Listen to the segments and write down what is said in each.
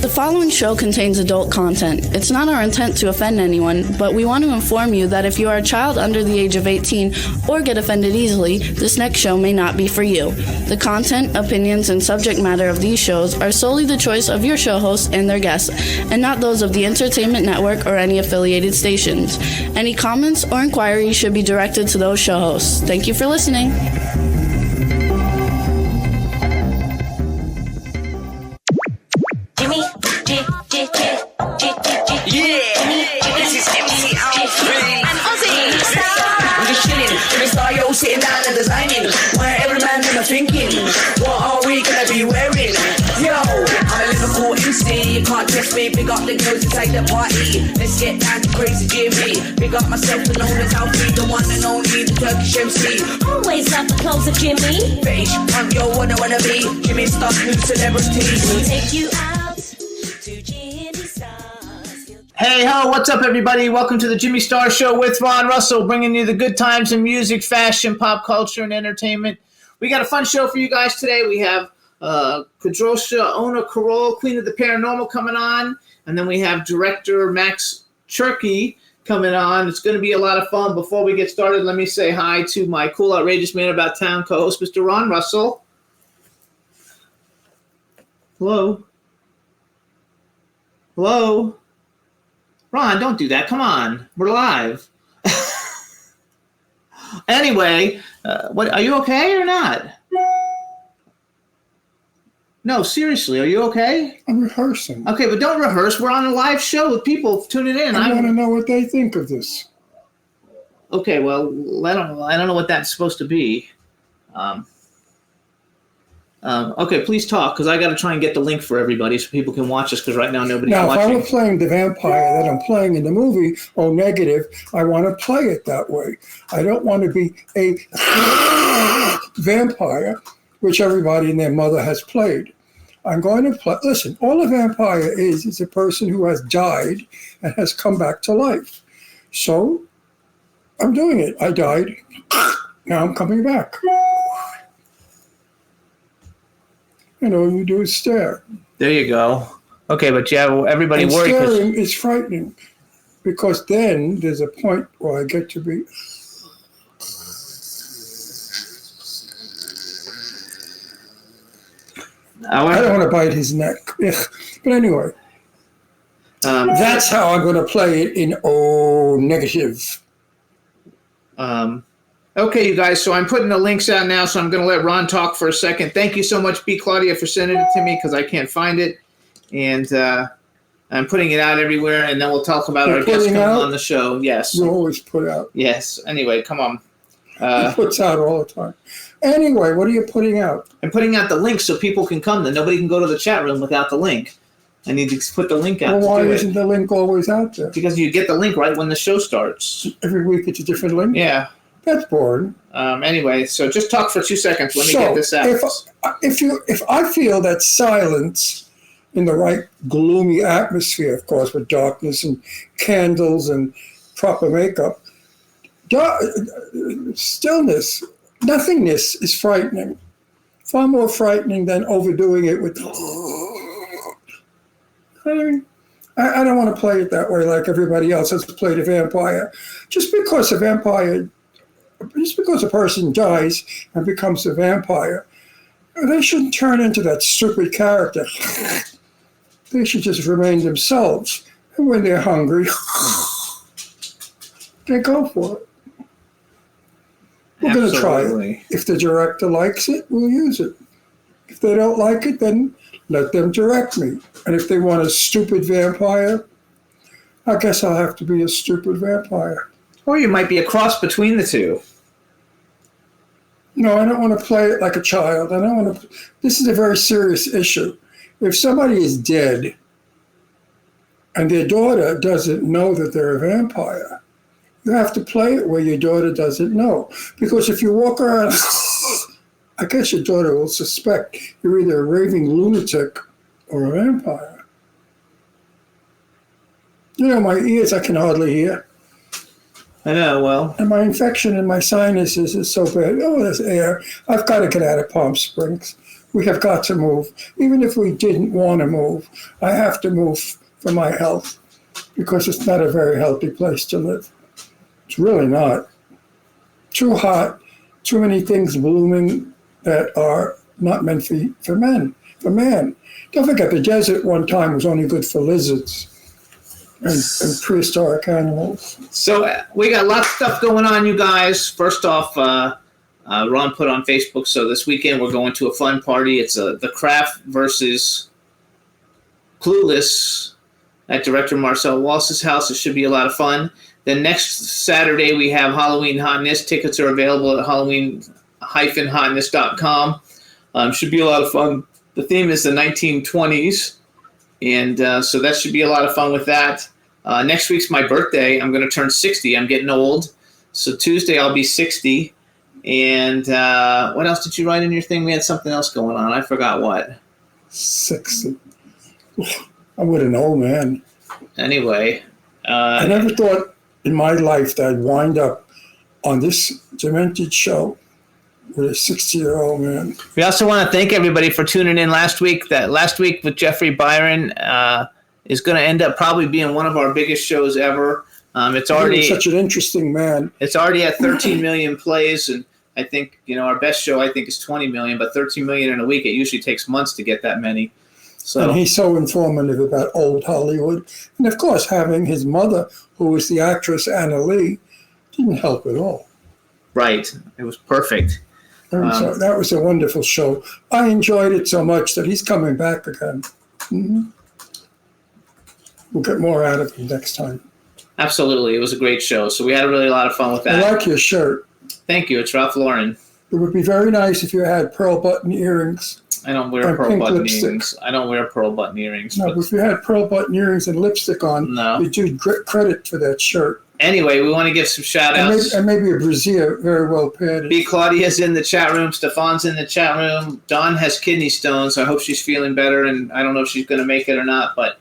The following show contains adult content. It's not our intent to offend anyone, but we want to inform you that if you are a child under the age of 18 or get offended easily, this next show may not be for you. The content, opinions, and subject matter of these shows are solely the choice of your show hosts and their guests, and not those of the Entertainment Network or any affiliated stations. Any comments or inquiries should be directed to those show hosts. Thank you for listening. Sitting down and designing, where every man gonna thinking, what are we gonna be wearing? Yo, I'm a Liverpool MC, you can't test me. Big up the girls inside the party, let's get down to crazy Jimmy. Big up myself and known as Alfie, the one and only, the Turkish MC. Always love the clothes of Jimmy. Beige, I'm your wanna be, Jimmy Star, new celebrity. We'll take you out to Jimmy Stars. Hey ho, what's up everybody? Welcome to the Jimmy Star Show with Ron Russell, bringing you the good times in music, fashion, pop culture, and entertainment. We got a fun show for you guys today. We have Kadrolsha Ona Carole, Queen of the Paranormal, coming on. And then we have director Max Cerchi coming on. It's going to be a lot of fun. Before we get started, let me say hi to my cool, outrageous man about town co-host, Mr. Ron Russell. Hello? Hello? Ron, don't do that. Come on. We're live. Anyway, what are you okay or not? No, seriously, are you okay? I'm rehearsing. Okay, but don't rehearse. We're on a live show with people tuning in. I want to know what they think of this. Okay, well, I don't know what that's supposed to be. Okay, please talk, because I got to try and get the link for everybody so people can watch us, because right now nobody's watching. Now, if I were playing the vampire that I'm playing in the movie, O Negative, I want to play it that way. I don't want to be a vampire, which everybody and their mother has played. I'm going to play, listen, all a vampire is a person who has died and has come back to life. So, I'm doing it. I died. Now I'm coming back. And all you do is stare. There you go. Okay, but yeah, everybody and worried. Staring is frightening, because then there's a point where I get to be. I don't want to bite his neck. Ugh. But anyway, that's how I'm going to play it in O Negative. Okay, you guys, so I'm putting the links out now, so I'm going to let Ron talk for a second. Thank you so much, B. Claudia, for sending it to me, because I can't find it. And I'm putting it out everywhere, and then we'll talk about our guests coming on the show. Yes. You always put out. Yes. Anyway, come on. He puts out all the time. Anyway, what are you putting out? I'm putting out the link so people can come. Then nobody can go to the chat room without the link. I need to put the link out. Well, why isn't the link always out there? Because you get the link right when the show starts. Every week it's a different link? Yeah. That's boring. Anyway, so just talk for 2 seconds. Let me get this out. If I feel that silence in the right gloomy atmosphere, of course, with darkness and candles and proper makeup, stillness, nothingness is frightening. Far more frightening than overdoing it with. I don't want to play it that way like everybody else has played a vampire. Just because a person dies and becomes a vampire, they shouldn't turn into that stupid character. They should just remain themselves. And when they're hungry, they go for it. We're going to try it. If the director likes it, we'll use it. If they don't like it, then let them direct me. And if they want a stupid vampire, I guess I'll have to be a stupid vampire. Or you might be a cross between the two. No, I don't want to play it like a child. I don't want to. This is a very serious issue. If somebody is dead and their daughter doesn't know that they're a vampire, you have to play it where your daughter doesn't know. Because if you walk around, I guess your daughter will suspect you're either a raving lunatic or a vampire. You know, my ears, I can hardly hear. I know, well. And my infection in my sinuses is so bad. Oh, there's air. I've got to get out of Palm Springs. We have got to move. Even if we didn't want to move, I have to move for my health because it's not a very healthy place to live. It's really not. Too hot, too many things blooming that are not meant for man. Don't forget, the desert one time was only good for lizards and prehistoric animals. So we got lots of stuff going on, you guys. First off, Ron put on Facebook, so this weekend we're going to a fun party. It's The Craft versus Clueless at director Marcel Walsh's house. It should be a lot of fun. Then next Saturday we have Halloween Hotness. Tickets are available at halloween-hotness.com. Should be a lot of fun. The theme is the 1920s, and so that should be a lot of fun with that. Next week's my birthday. I'm going to turn 60. I'm getting old. So Tuesday I'll be 60. And what else did you write in your thing? We had something else going on. I forgot what. 60. I'm with an old man. Anyway. I never thought in my life that I'd wind up on this demented show with a 60-year-old man. We also want to thank everybody for tuning in last week. That last week with Jeffrey Byron is going to end up probably being one of our biggest shows ever. It's already such an interesting man. It's already at 13 million plays, and I think our best show I think is 20 million, but 13 million in a week. It usually takes months to get that many. So and he's so informative about old Hollywood, and of course having his mother, who was the actress Anna Lee, didn't help at all. Right, it was perfect. So that was a wonderful show. I enjoyed it so much that he's coming back again. Mm-hmm. We'll get more out of him next time. Absolutely. It was a great show. So we had a lot of fun with that. I like your shirt. Thank you. It's Ralph Lauren. It would be very nice if you had pearl button earrings. I don't wear pearl button earrings. I don't wear pearl button earrings. No, but if you had pearl button earrings and lipstick on, you'd do credit for that shirt. Anyway, we want to give some shout-outs. And maybe a brassiere, very well padded. B. Claudia's in the chat room. Stefan's in the chat room. Dawn has kidney stones. I hope she's feeling better, and I don't know if she's going to make it or not, but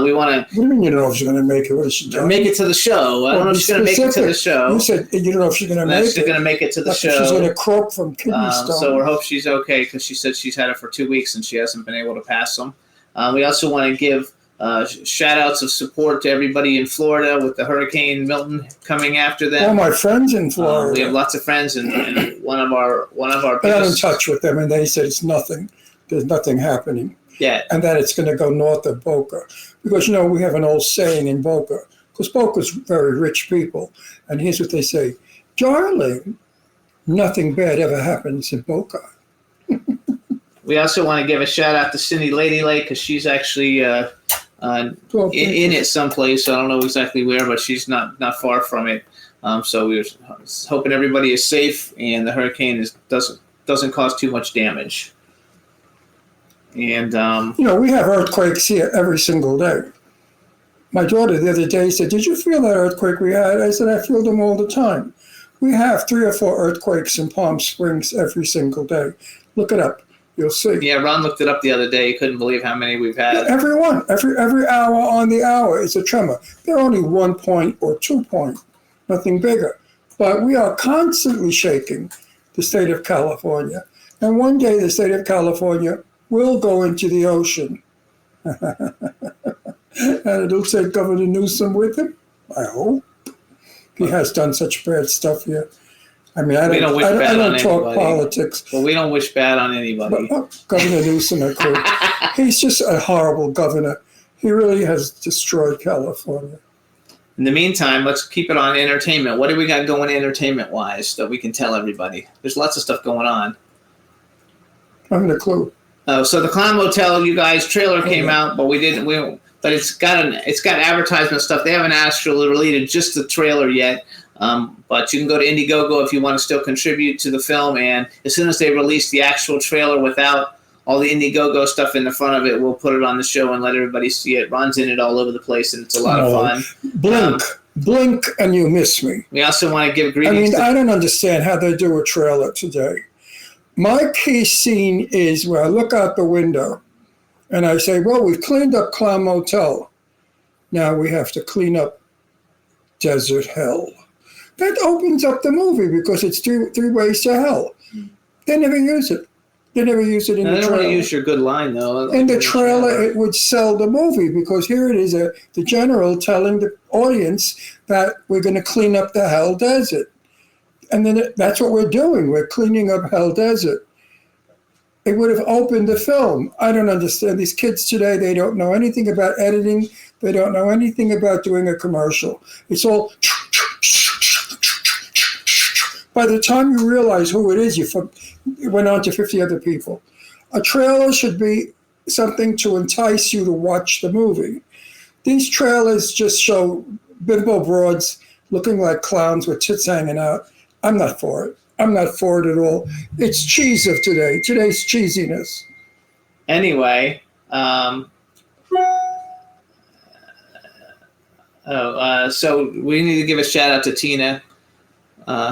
we want to... What do you mean you don't know if she's going to make it? What is she doing? Make it to the show. I don't know if she's going to make it to the show. You said you don't know if she's going to make it. She's going to make it to the show. She's going to croak from kidney stones. So we hope she's okay, because she said she's had it for 2 weeks, and she hasn't been able to pass them. We also want to give... shout-outs of support to everybody in Florida with the Hurricane Milton coming after them. All my friends in Florida. We have lots of friends, and one of our biggest... I'm in touch with them, and they said it's nothing. There's nothing happening. Yeah. And that it's going to go north of Boca. Because, we have an old saying in Boca, because Boca's very rich people, and here's what they say: darling, nothing bad ever happens in Boca. We also want to give a shout-out to Cindy Lady Lake, because she's actually... in it someplace. I don't know exactly where, but she's not far from it. So we're hoping everybody is safe and the hurricane doesn't cause too much damage. And we have earthquakes here every single day. My daughter the other day said, "Did you feel that earthquake we had?" I said, "I feel them all the time." We have 3 or 4 earthquakes in Palm Springs every single day. Look it up. You'll see. Yeah, Ron looked it up the other day. He couldn't believe how many we've had. Every hour on the hour is a tremor. They're only 1 point or 2 point, nothing bigger. But we are constantly shaking the state of California. And one day the state of California will go into the ocean. And it'll take Governor Newsom with him, I hope. He has done such bad stuff here. I mean, I don't talk politics. Well, we don't wish bad on anybody. But, Governor Newsom, I could. He's just a horrible governor. He really has destroyed California. In the meantime, let's keep it on entertainment. What do we got going entertainment-wise that we can tell everybody? There's lots of stuff going on. I haven't a clue. So the Clown Motel, you guys, trailer came out, but but it's got advertisement stuff. They haven't actually released just the trailer yet. But you can go to Indiegogo if you want to still contribute to the film, and as soon as they release the actual trailer without all the Indiegogo stuff in the front of it, we'll put it on the show and let everybody see it. Ron's in it all over the place, and it's a lot of fun. Blink, and you miss me. We also want to give greetings. I don't understand how they do a trailer today. My key scene is where I look out the window, and I say, well, we've cleaned up Clown Motel. Now we have to clean up Desert Hell. That opens up the movie because it's three ways to hell. They never use it. They never use it in I the don't want to trailer. use your good line though. In the trailer, it would sell the movie because here it is, the general telling the audience that we're going to clean up the Hell Desert. And then that's what we're doing. We're cleaning up Hell Desert. It would have opened the film. I don't understand. These kids today, they don't know anything about editing. They don't know anything about doing a commercial. It's all... By the time you realize who it is, it went on to 50 other people. A trailer should be something to entice you to watch the movie. These trailers just show bimbo broads looking like clowns with tits hanging out. I'm not for it. I'm not for it at all. It's cheese of today. Today's cheesiness. Anyway, so we need to give a shout out to Tina.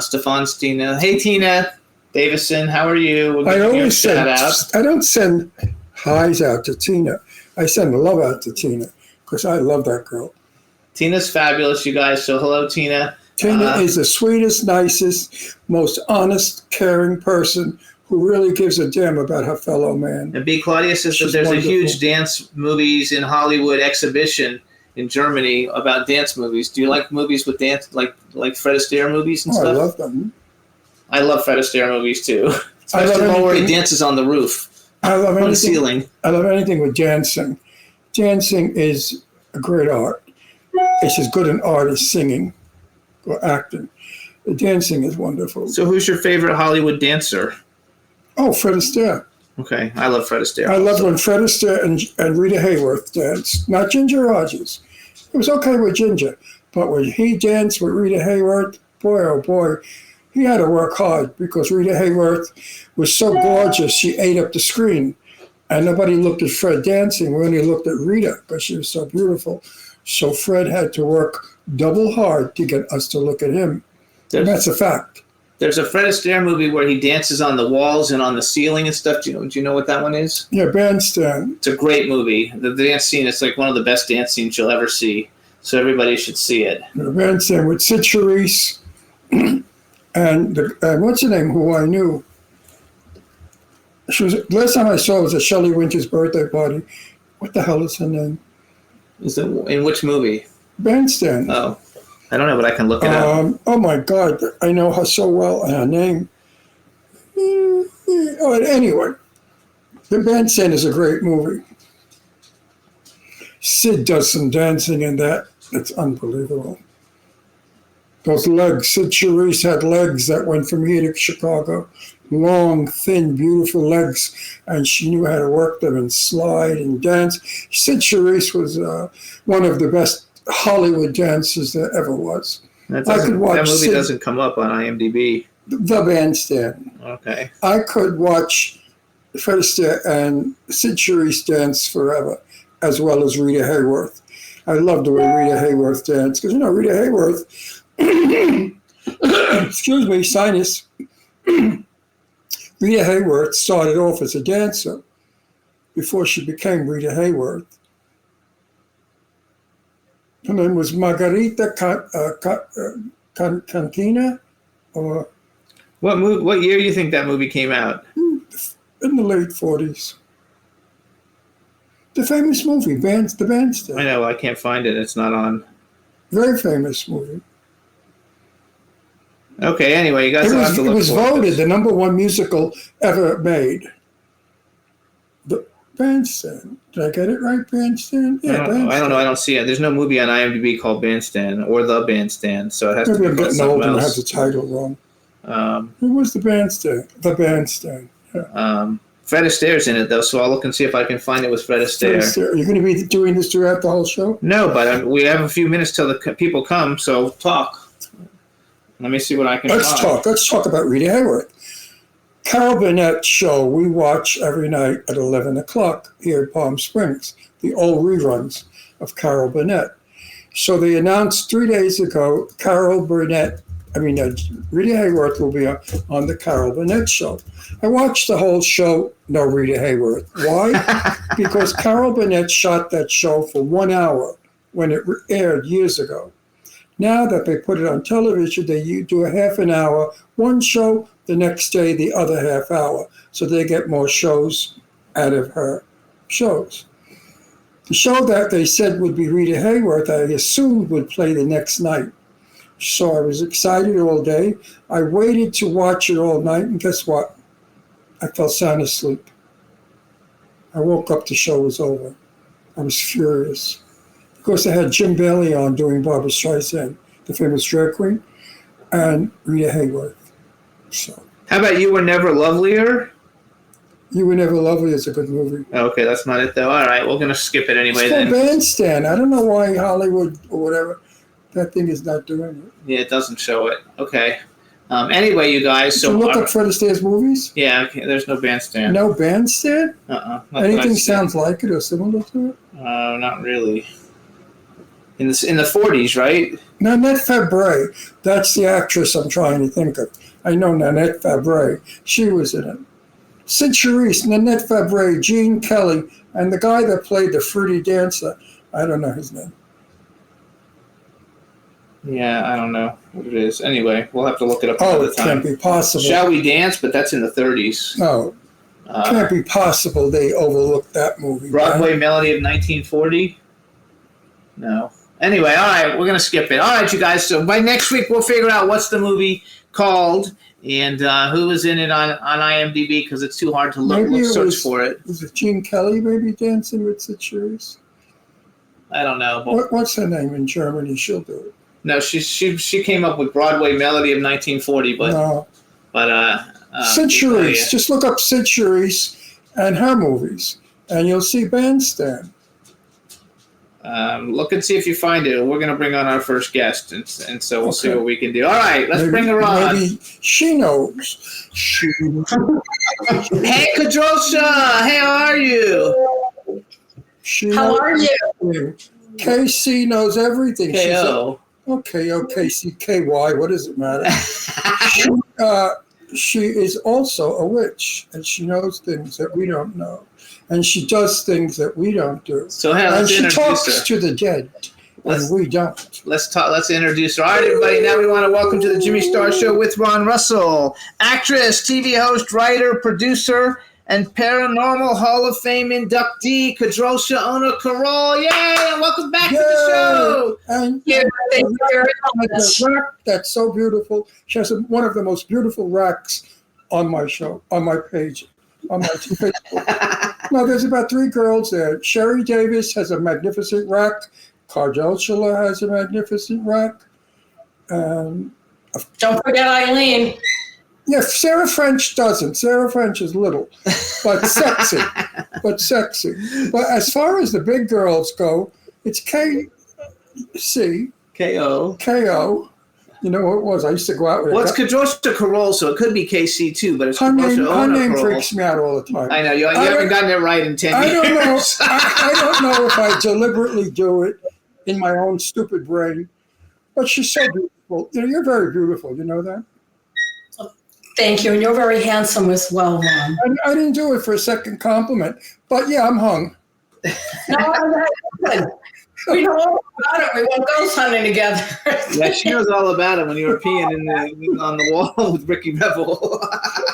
Stefan's Tina. Hey, Tina Davison, how are you? We'll I always shout out. I don't send highs out to Tina. I send love out to Tina because I love that girl. Tina's fabulous, you guys. So hello, Tina. Tina is the sweetest, nicest, most honest, caring person who really gives a damn about her fellow man. And B. Claudia says that She's there's wonderful. a huge dance movies in Hollywood exhibition in Germany about dance movies. Do you like movies with dance, like Fred Astaire movies and Oh, I stuff? love them. I love Fred Astaire movies too. I love Especially the one where he anything- dances on the roof, I love on the anything. ceiling. I love anything with dancing. Dancing is a great art. It's as good an art as singing or acting. The dancing is wonderful. So who's your favorite Hollywood dancer? Oh, Fred Astaire. Okay, I love Fred Astaire. I love also. when Fred Astaire and Rita Hayworth danced. Not Ginger Rogers. It was okay with Ginger, but when he danced with Rita Hayworth, boy, oh boy, he had to work hard because Rita Hayworth was so gorgeous, she ate up the screen. And nobody looked at Fred dancing, we only looked at Rita because she was so beautiful. So Fred had to work double hard to get us to look at him. And that's a fact. There's a Fred Astaire movie where he dances on the walls and on the ceiling and stuff. Do you know what that one is? Yeah, Bandstand. It's a great movie. The dance scene is like one of the best dance scenes you'll ever see. So everybody should see it. Bandstand with Sid Charisse and what's her name, who I knew. She was, last time I saw her was at Shelley Winter's birthday party. What the hell is her name? Is it in which movie? Bandstand. Oh, I don't know, but I can look it up. Oh my God, I know her so well and her name. Oh, anyway, The Bandstand is a great movie. Sid does some dancing in that. It's unbelievable. Those legs, Sid Charisse had legs that went from here to Chicago. Long, thin, beautiful legs, and she knew how to work them and slide and dance. Sid Charisse was one of the best Hollywood dancers there ever was. That could watch movie Sid- doesn't come up on IMDb. The Bandstand. Okay. I could watch Fred Astaire and Sid Charisse dance forever, as well as Rita Hayworth. I love the way Rita Hayworth danced, because Rita Hayworth, excuse me, sinus. Rita Hayworth started off as a dancer before she became Rita Hayworth. Her name was Margarita Cantina, or What year do you think that movie came out? in the late 40s. The famous movie, The Bandstand. I know, I can't find it. It's not on. Very famous movie. Okay, anyway, you guys will have to It look was for voted this. the number one musical ever made. The Bandstand. Did I get it right, Bandstand? Yeah, Bandstand. I don't know. I don't see it. There's no movie on IMDb called Bandstand or The Bandstand, so it has Maybe to I'm be called getting old something and I have else. the title wrong. Um, Who was The Bandstand? The Bandstand. Yeah. Fred Astaire's in it, though, so I'll look and see if I can find it with Fred Astaire. Are you going to be doing this throughout the whole show? No, but we have a few minutes till the people come, so talk. Let me see what I can Let's find. talk. Let's talk about Rita Hayworth. Carol Burnett show we watch every night at 11 o'clock here in Palm Springs, the old reruns of Carol Burnett. So they announced 3 days ago, Rita Hayworth will be on the Carol Burnett show. I watched the whole show, no Rita Hayworth. Why? Because Carol Burnett shot that show for 1 hour when it aired years ago. Now that they put it on television, they do a half an hour, one show, the next day the other half hour, so they get more shows out of her shows. The show that they said would be Rita Hayworth, I assumed would play the next night. So I was excited all day. I waited to watch it all night, and guess what? I fell sound asleep. I woke up, the show was over. I was furious. Of course, I had Jim Bailey on doing Barbra Streisand, the famous drag queen, and Rita Hayworth. So, How about You Were Never Lovelier? You Were Never Lovely is a good movie. Okay, that's not it though. All right, we're gonna skip it anyway It's called then. Bandstand. I don't know why Hollywood or whatever, that thing is not doing it. Yeah, it doesn't show it. Okay. Anyway, you guys. Did So you look up Fred Astaire's movies? yeah, okay, there's no bandstand. No Bandstand? Not Anything that I've seen. sounds like it or similar to it? Not really. In the 40s, right? Nanette Fabre, that's the actress I'm trying to think of. I know Nanette Fabre. She was in it. Sid Charisse, Nanette Fabre, Gene Kelly, and the guy that played the fruity dancer. I don't know his name. Yeah, I don't know what it is. Anyway, we'll have to look it up Oh, another it time. can't be possible. Shall We Dance? But that's in the 30s. No, can't be possible they overlooked that movie. Broadway Melody of 1940? No. Anyway, all right, we're going to skip it. All right, you guys, so by next week we'll figure out what's the movie called and who was in it on IMDb because it's too hard to search for it. Was it Gene Kelly maybe dancing with Sid Charisse? I don't know. But What's her name in Germany? She'll do it. no, she came up with Broadway Melody of 1940, but No. Sid yeah. Charisse. Just look up Sid Charisse and her movies, and you'll see Bandstand. Look and see if you find it. We're going to bring on our first guest, and so we'll see what we can do. All right, let's bring her on. Maybe she knows. Hey, Kadrolsha, hey, how are you? How are you? KC knows everything. KO. KY, what does it matter? She is also a witch, and she knows things that we don't know. And she does things that we don't do. So hey, and let's she introduce talks her. to the dead, and we don't. Let's introduce her. All right, everybody. Now we want to welcome to the Jimmy Star Show with Ron Russell, actress, TV host, writer, producer, and Paranormal Hall of Fame inductee, Kadrolsha Ona Carole. Yay! And welcome back to the show. And Thank you very much. a rack that's so beautiful. She has one of the most beautiful racks on my show, on my page, on my Facebook. No, there's about 3 girls there. Sherry Davis has a magnificent rack. Kadrolsha has a magnificent rack. Don't forget Eileen. Yeah, Sarah French doesn't. Sarah French is little, but sexy. But as far as the big girls go, it's KC. KO. You know what it was? I used to go out with Well, it's Kadrolsha Carole, so it could be KC too, but it's her Kadrolsha name Ona Carole. freaks me out all the time. I know. You haven't gotten it right in 10 I years. don't know. I don't know if I deliberately do it in my own stupid brain, but she's so beautiful. You know, you're very beautiful. You know that? Thank you, and you're very handsome as well, Ron. I didn't do it for a second compliment, but yeah, I'm hung. No, good. We know all about it. We went ghost hunting together. Yeah, she knows all about it when you were peeing on the wall with Ricky Revel.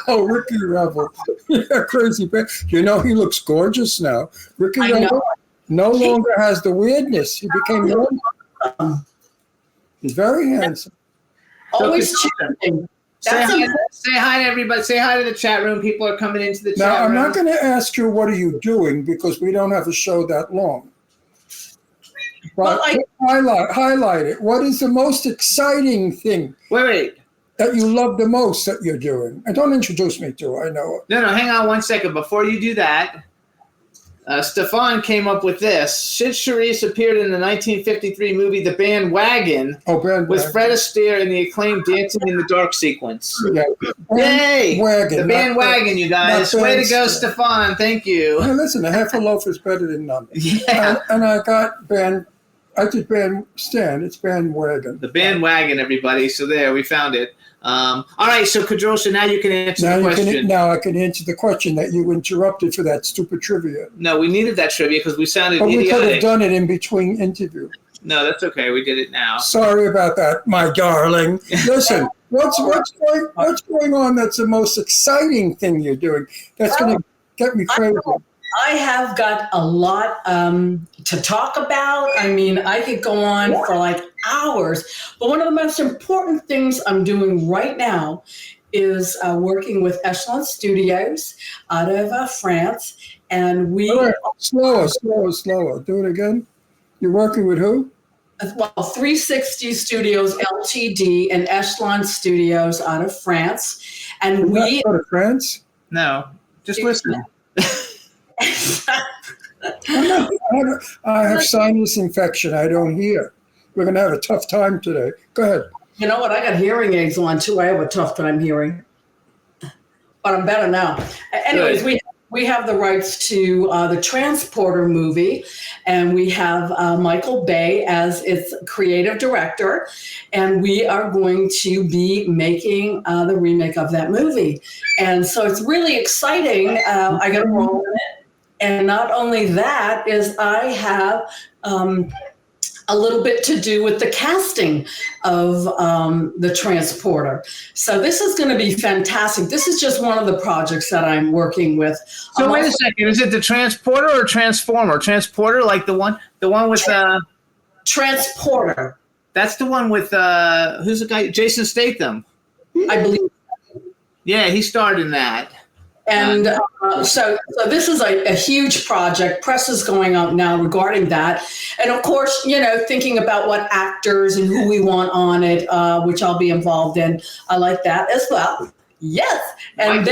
Oh, Ricky Revel. Yeah, crazy. You know, he looks gorgeous now. Ricky I Revel know. no longer has the weirdness. He became normal. He's very handsome. Always changing. Say hi to everybody. Say hi to the chat room. People are coming into the Now, chat I'm room. not going to ask you what are you doing because we don't have a show that long. But highlight it. What is the most exciting thing Wait. that you love the most that you're doing? And don't introduce me to it. I know it. No, hang on 1 second. Before you do that, Stefan came up with this. Sid Charisse appeared in the 1953 movie The Bandwagon Oh, Ben. with Fred Astaire in the acclaimed Dancing in the Dark sequence. Yeah. Yay! Wagon, The Bandwagon, you guys. not Way to go, Bandstand. Stefan. Thank you. Hey, listen, a half a loaf is better than none. Yeah. And I did Bandstand. It's Bandwagon. The Bandwagon, everybody. So there, we found it. All right, so Kadrolsha, now you can answer the question. Now I can answer the question that you interrupted for that stupid trivia. No, we needed that trivia because we sounded But we could have idiotic. done it in between interview. No, that's okay. We did it now. Sorry about that, my darling. Listen, what's going on that's the most exciting thing you're doing that's going to get me crazy? I have got a lot to talk about. I mean, I could go on for like hours, but one of the most important things I'm doing right now is working with Echelon Studios out of France, and we... All right, slower. Do it again. You're working with who? Well, 360 Studios Ltd. and Echelon Studios out of France, and we... Go to France? No, just listen. I have sinus infection. I don't hear. We're going to have a tough time today. Go ahead. You know what? I got hearing aids on too. I have a tough time hearing, but I'm better now. Anyways, we have the rights to the Transporter movie, and we have Michael Bay as its creative director, and we are going to be making the remake of that movie. And so it's really exciting. I got a role in it. And not only that is I have a little bit to do with the casting of the Transporter. So this is going to be fantastic. This is just one of the projects that I'm working with. So wait a second. Is it the Transporter or Transformer? Transporter, like the one with Transporter. That's the one with who's the guy? Jason Statham. I believe. Yeah, he starred in that. And so this is a huge project. Press is going out now regarding that. And of course, thinking about what actors and who we want on it, which I'll be involved in. I like that as well. Yes. And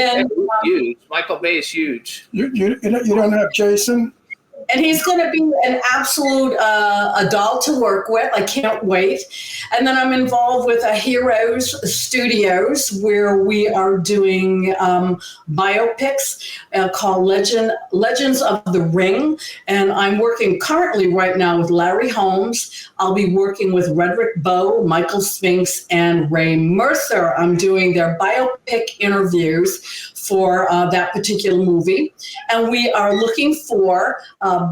Michael Bay is huge. You don't have Jason? And he's going to be an absolute adult to work with. I can't wait. And then I'm involved with Heroes Studios, where we are doing biopics called Legends of the Ring. And I'm working currently right now with Larry Holmes. I'll be working with Redrick Bowe, Michael Spinks, and Ray Mercer. I'm doing their biopic interviews for that particular movie. And we are looking for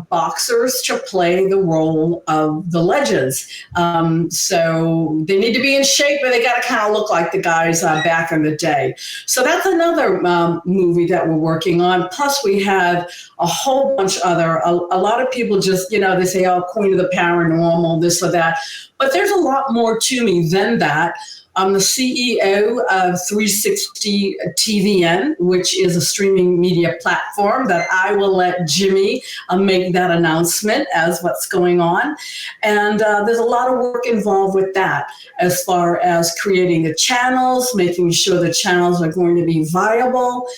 boxers to play the role of the legends. So they need to be in shape, but they got to kind of look like the guys back in the day. So that's another movie that we're working on. Plus we have a whole bunch other, a lot of people just, they say, oh, Queen of the Paranormal, this or that. But there's a lot more to me than that. I'm the CEO of 360 TVN, which is a streaming media platform that I will let Jimmy make that announcement as what's going on. And there's a lot of work involved with that as far as creating the channels, making sure the channels are going to be viable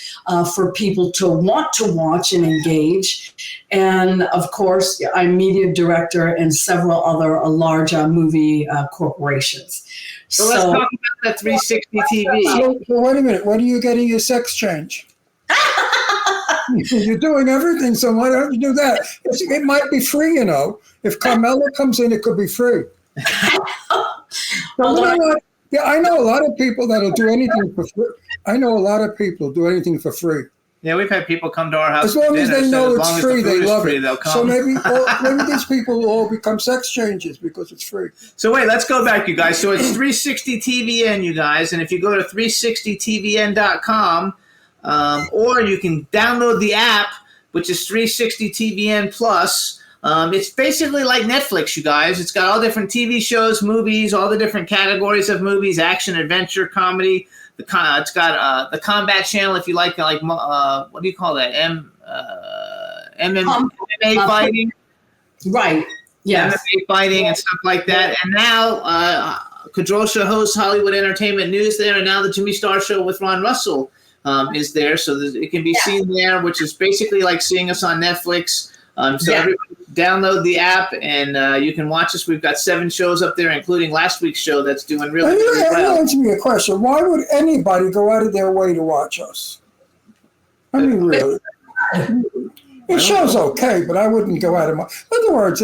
for people to want to watch and engage. And of course, I'm media director in several other large movie corporations. So let's talk about that 360 TV. So wait a minute. When are you getting your sex change? You're doing everything, so why don't you do that? It might be free, If Carmela comes in, it could be free. I know a lot of people that'll do anything for free. I know a lot of people do anything for free. Yeah, we've had people come to our house as long as they know it's free, they love it. They'll come. So maybe these people will all become sex changes because it's free. So wait, let's go back, you guys. So it's 360 TVN, you guys, and if you go to 360tvn.com, or you can download the app, which is 360 TVN Plus. It's basically like Netflix, you guys. It's got all different TV shows, movies, all the different categories of movies: action, adventure, comedy. It's got the combat channel if you like what do you call that? MMA fighting. Right. Yes. MMA fighting and stuff like that. And now Kadrolsha hosts Hollywood Entertainment News there, and now the Jimmy Star Show with Ron Russell is there, so it can be seen there, which is basically like seeing us on Netflix. Everybody download the app and you can watch us. We've got 7 shows up there, including last week's show that's doing really well. Answer me a question. Why would anybody go out of their way to watch us? I mean, really. The show's okay, but I wouldn't go out of my... In other words,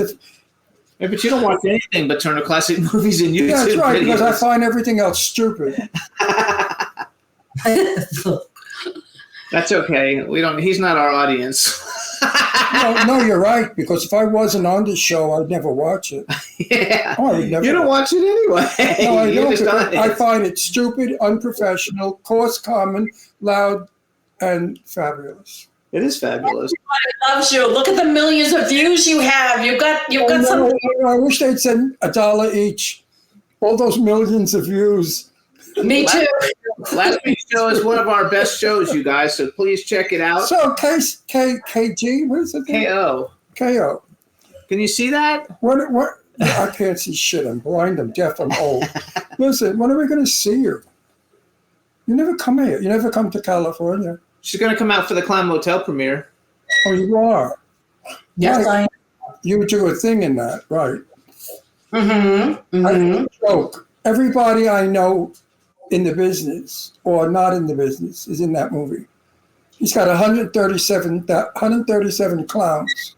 but you don't watch anything but Turner Classic Movies and YouTube. Yeah, that's right, because I find everything else stupid. That's okay. He's not our audience. No, you're right. Because if I wasn't on the show, I'd never watch it. Yeah. Oh, I would never You don't watch it anyway. No, I You're don't. just on I it. find it stupid, unprofessional, coarse, common, loud, and fabulous. It is fabulous. Everybody loves you. Look at the millions of views you have. You've got some. I wish they'd send $1 each. All those millions of views. Me too. Last week's show is one of our best shows, you guys, so please check it out. So KG, what is it? KO. KO. Can you see that? What? I can't see shit. I'm blind. I'm deaf. I'm old. Listen, when are we going to see you? You never come here. You never come to California. She's going to come out for the Clown Motel premiere. Oh, you are? Yes, Right. I am. You do a thing in that, right? Mm-hmm. I Mm-hmm. joke. Everybody I know in the business or not in the business is in that movie. He's got 137 clowns.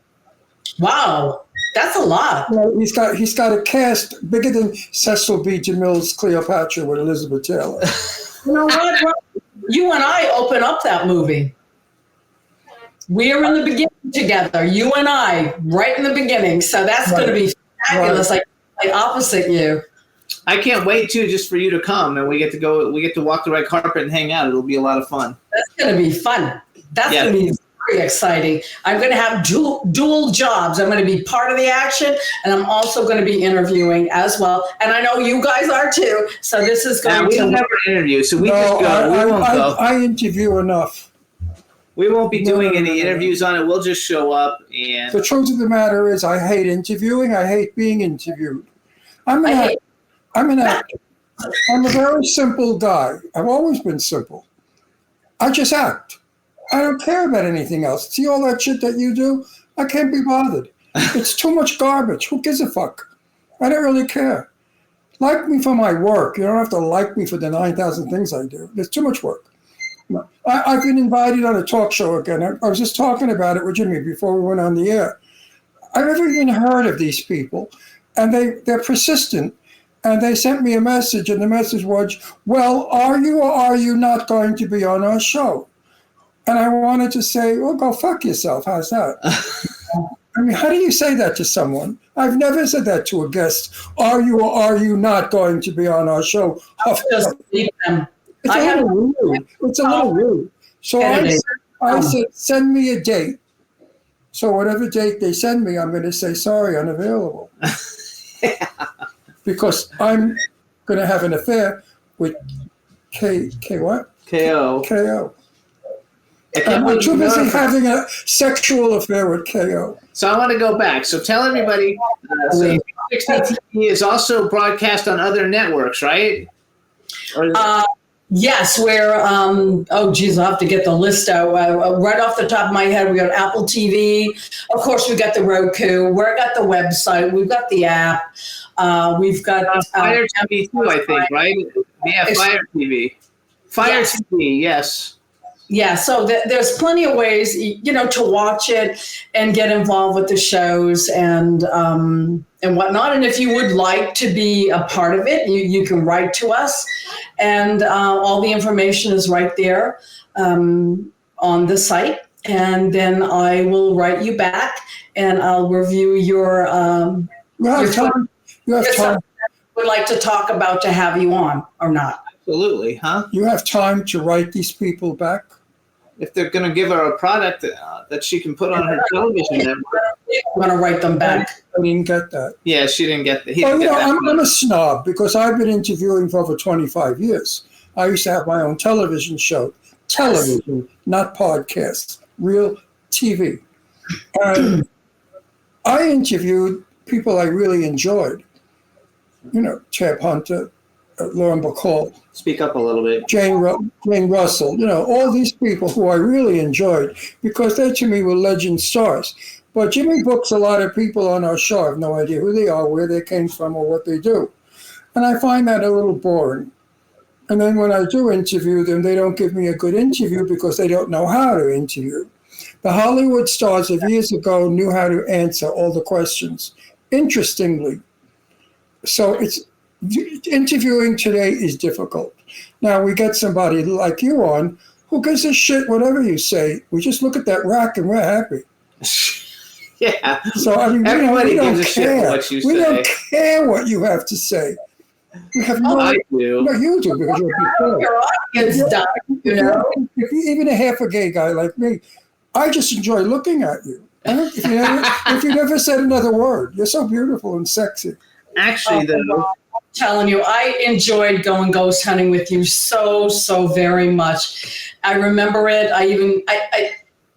Wow, that's a lot. Well, he's got a cast bigger than Cecil B. DeMille's Cleopatra with Elizabeth Taylor. You know what? Rob? You and I open up that movie. We are in the beginning together. You and I, right in the beginning. So that's going to be fabulous. Like opposite you. I can't wait too, just for you to come and we get to walk the red carpet and hang out. It'll be a lot of fun. That's going to be fun. That's Yeah. going to be very exciting. I'm going to have dual jobs. I'm going to be part of the action, and I'm also going to be interviewing as well. And I know you guys are too. So this is going We to. don't never interview, so we No, just go. We won't go. I interview enough. We won't be doing No. any interviews on it. We'll just show up and The truth of the matter is, I hate interviewing. I hate being interviewed. I'm a very simple guy. I've always been simple. I just act. I don't care about anything else. See all that shit that you do? I can't be bothered. It's too much garbage. Who gives a fuck? I don't really care. Like me for my work. You don't have to like me for the 9,000 things I do. There's too much work. No. I've been invited on a talk show again. I was just talking about it with Jimmy before we went on the air. I've never even heard of these people, and they're persistent. And they sent me a message, and the message was, well, are you or are you not going to be on our show? And I wanted to say, well, go fuck yourself. How's that? I mean, how do you say that to someone? I've never said that to a guest. Are you or are you not going to be on our show? Just leave them. It's a little rude. It's a little rude. So I said, send me a date. So whatever date they send me, I'm going to say, sorry, unavailable. Because I'm going to have an affair with K what? KO. KO. can't I'm believe too you busy know. having a sexual affair with KO. So I want to go back. So tell everybody, so 60 TV is also broadcast on other networks, right? Or is Yes, we're, oh, geez, I'll have to get the list out. Right off the top of my head, we got Apple TV. Of course, we got the Roku. We've got the website. We've got the app. We've got Fire TV too, I think, right? Yeah, Fire TV. Fire Yes. TV, yes. Yeah, so there's plenty of ways, to watch it and get involved with the shows and whatnot. And if you would like to be a part of it, you can write to us, and all the information is right there on the site. And then I will write you back, and I'll review your. You have time. You have if time. something would like to talk about to have you on or not. Absolutely, huh? You have time to write these people back. If they're going to give her a product that she can put on her television network. I'm going to write them back. I didn't get that. Yeah, she didn't get that. He Well, didn't get that. I'm a snob because I've been interviewing for over 25 years. I used to have my own television show. Television, not podcasts. Real TV. And I interviewed people I really enjoyed. Tab Hunter, Lauren Bacall, Speak up a little bit. Jane Russell, all these people who I really enjoyed because they to me were legend stars. But Jimmy books a lot of people on our show. I have no idea who they are, where they came from, or what they do. And I find that a little boring. And then when I do interview them, they don't give me a good interview because they don't know how to interview. The Hollywood stars of years ago knew how to answer all the questions. Interestingly. So interviewing today is difficult. Now we get somebody like you on who gives a shit whatever you say. We just look at that rack and we're happy. Yeah. So I mean, Everybody we don't gives a shit care. what you We say. don't care what you have to say. We have no. I do. No, you do because you're a big Your audience does, you know. If you even a half a gay guy like me, I just enjoy looking at you. If you never said another word, you're so beautiful and sexy. Actually, though, I'm telling you, I enjoyed going ghost hunting with you so very much. I remember it.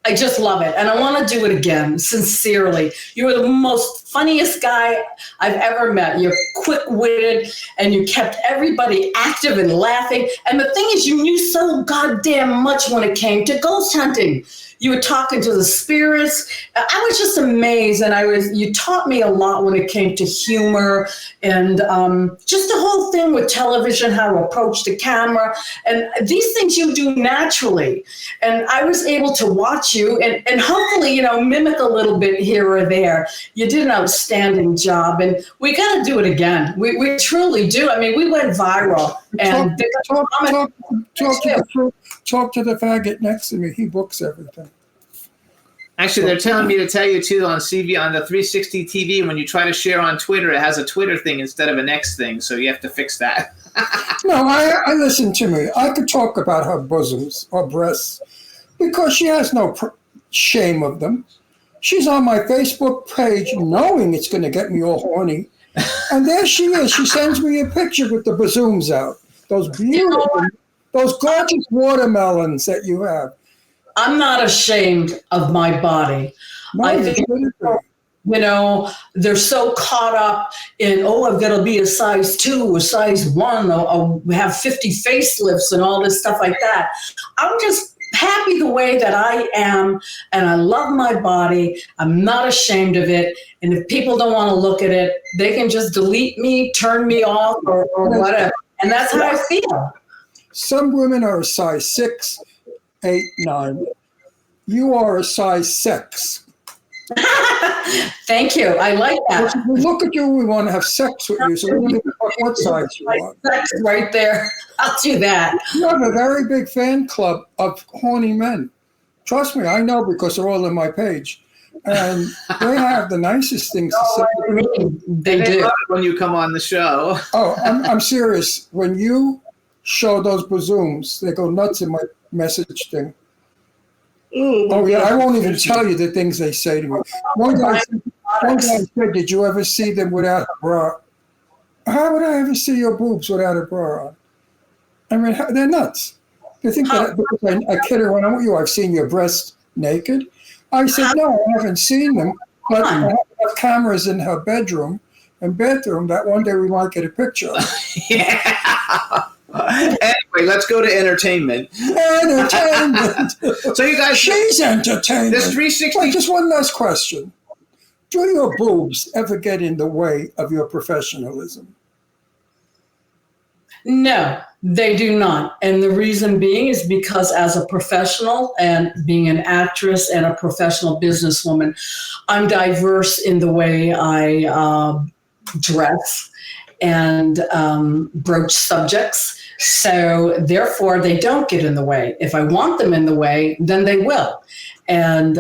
I just love it, and I want to do it again. Sincerely, you were the most funniest guy I've ever met. You're quick-witted, and you kept everybody active and laughing. And the thing is, you knew so goddamn much when it came to ghost hunting. You were talking to the spirits. I was just amazed, and you taught me a lot when it came to humor and just the whole thing with television, how to approach the camera, and these things you do naturally. And I was able to watch you and hopefully, mimic a little bit here or there. You did an outstanding job, and we got to do it again. We truly do. I mean, we went viral. And talk to the faggot next to me. He books everything. Actually, they're telling me to tell you too on the 360 TV. When you try to share on Twitter, it has a Twitter thing instead of an X thing, so you have to fix that. No, I listen to me. I could talk about her bosoms or breasts because she has no shame of them. She's on my Facebook page knowing it's going to get me all horny. And there she is. She sends me a picture with the bazooms out. Those beautiful, those gorgeous watermelons that you have. I'm not ashamed of my body. No, I think, they're so caught up in, I've got to be a size 2 or size 1 or have 50 facelifts and all this stuff like that. I'm just happy the way that I am, and I love my body. I'm not ashamed of it. And if people don't want to look at it, they can just delete me, turn me off, or whatever. And that's how I feel. Some women are a size 6, 8, 9. You are a size 6. Thank you. I like that. We look at you, we want to have sex with you, so we look at what size you are. Sex right there. I'll do that. You have a very big fan club of horny men. Trust me, I know because they're all on my page. And they have the nicest things to say. They do. When you come on the show. Oh, I'm serious. When you show those bazooms, they go nuts in my message thing. Oh, yeah, I won't even tell you the things they say to me. One guy said, did you ever see them without a bra? How would I ever see your boobs without a bra on? I mean, they're nuts. They think that because I kid around with you, I've seen your breasts naked. I said, no, I haven't seen them, but I have cameras in her bedroom and bathroom that one day we might get a picture of. Yeah. Anyway, let's go to entertainment. Entertainment. So you guys, she's entertainment. This 360. Wait, just one last question. Do your boobs ever get in the way of your professionalism? No, they do not. And the reason being is because as a professional and being an actress and a professional businesswoman, I'm diverse in the way I dress and broach subjects. So therefore, they don't get in the way. If I want them in the way, then they will. And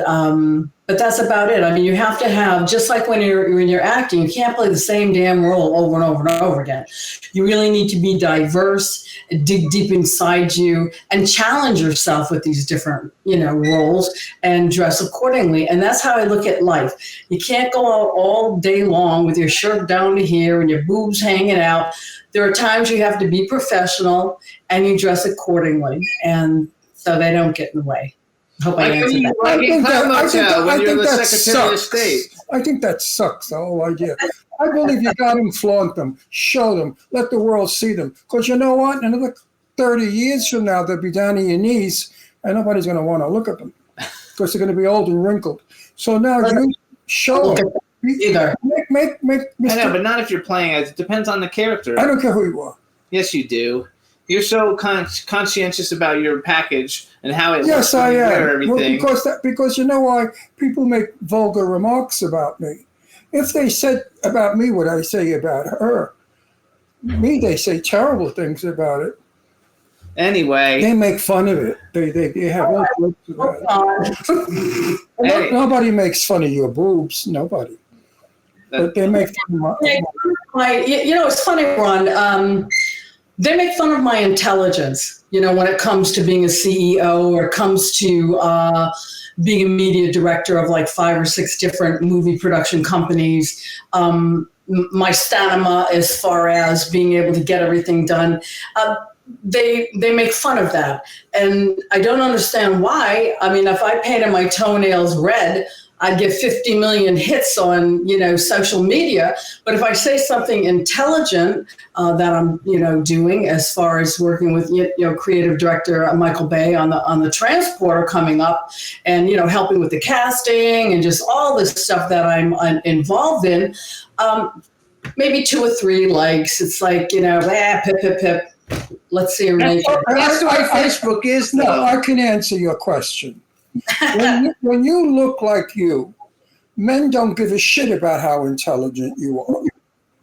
but that's about it. I mean, you have to have, just like when you're acting, you can't play the same damn role over and over and over again. You really need to be diverse, dig deep inside you, and challenge yourself with these different, roles and dress accordingly. And that's how I look at life. You can't go out all day long with your shirt down to here and your boobs hanging out. There are times you have to be professional and you dress accordingly, and so they don't get in the way. Hope I answered that. I think that sucks. I think that sucks, the whole idea. I believe you got them, flaunt them, show them, let the world see them. Because you know what? Another 30 years from now, they'll be down on your knees, and nobody's going to want to look at them because they're going to be old and wrinkled. So now you show them. Either. Make I know, but not if you're playing. It depends on the character. I don't care who you are. Yes, you do. You're so conscientious about your package and how it looks. Yes, I am. Everything. Well, because you know why? People make vulgar remarks about me. If they said about me what I say about her, they say terrible things about it. Anyway. They make fun of it. They have all jokes about it. Hey. Nobody makes fun of your boobs. Nobody. But they make fun of it's funny, Ron. They make fun of my intelligence, when it comes to being a CEO or it comes to being a media director of like 5 or 6 different movie production companies. My stamina as far as being able to get everything done. They make fun of that. And I don't understand why. I mean, if I painted my toenails red, I'd get 50 million hits on, social media. But if I say something intelligent that I'm, doing as far as working with, creative director Michael Bay on the Transporter coming up and, helping with the casting and just all this stuff that I'm involved in, maybe 2 or 3 likes. It's like, pip, pip, pip. Let's see her naked. That's the way Facebook is, though. No, I can answer your question. When you look like you, men don't give a shit about how intelligent you are.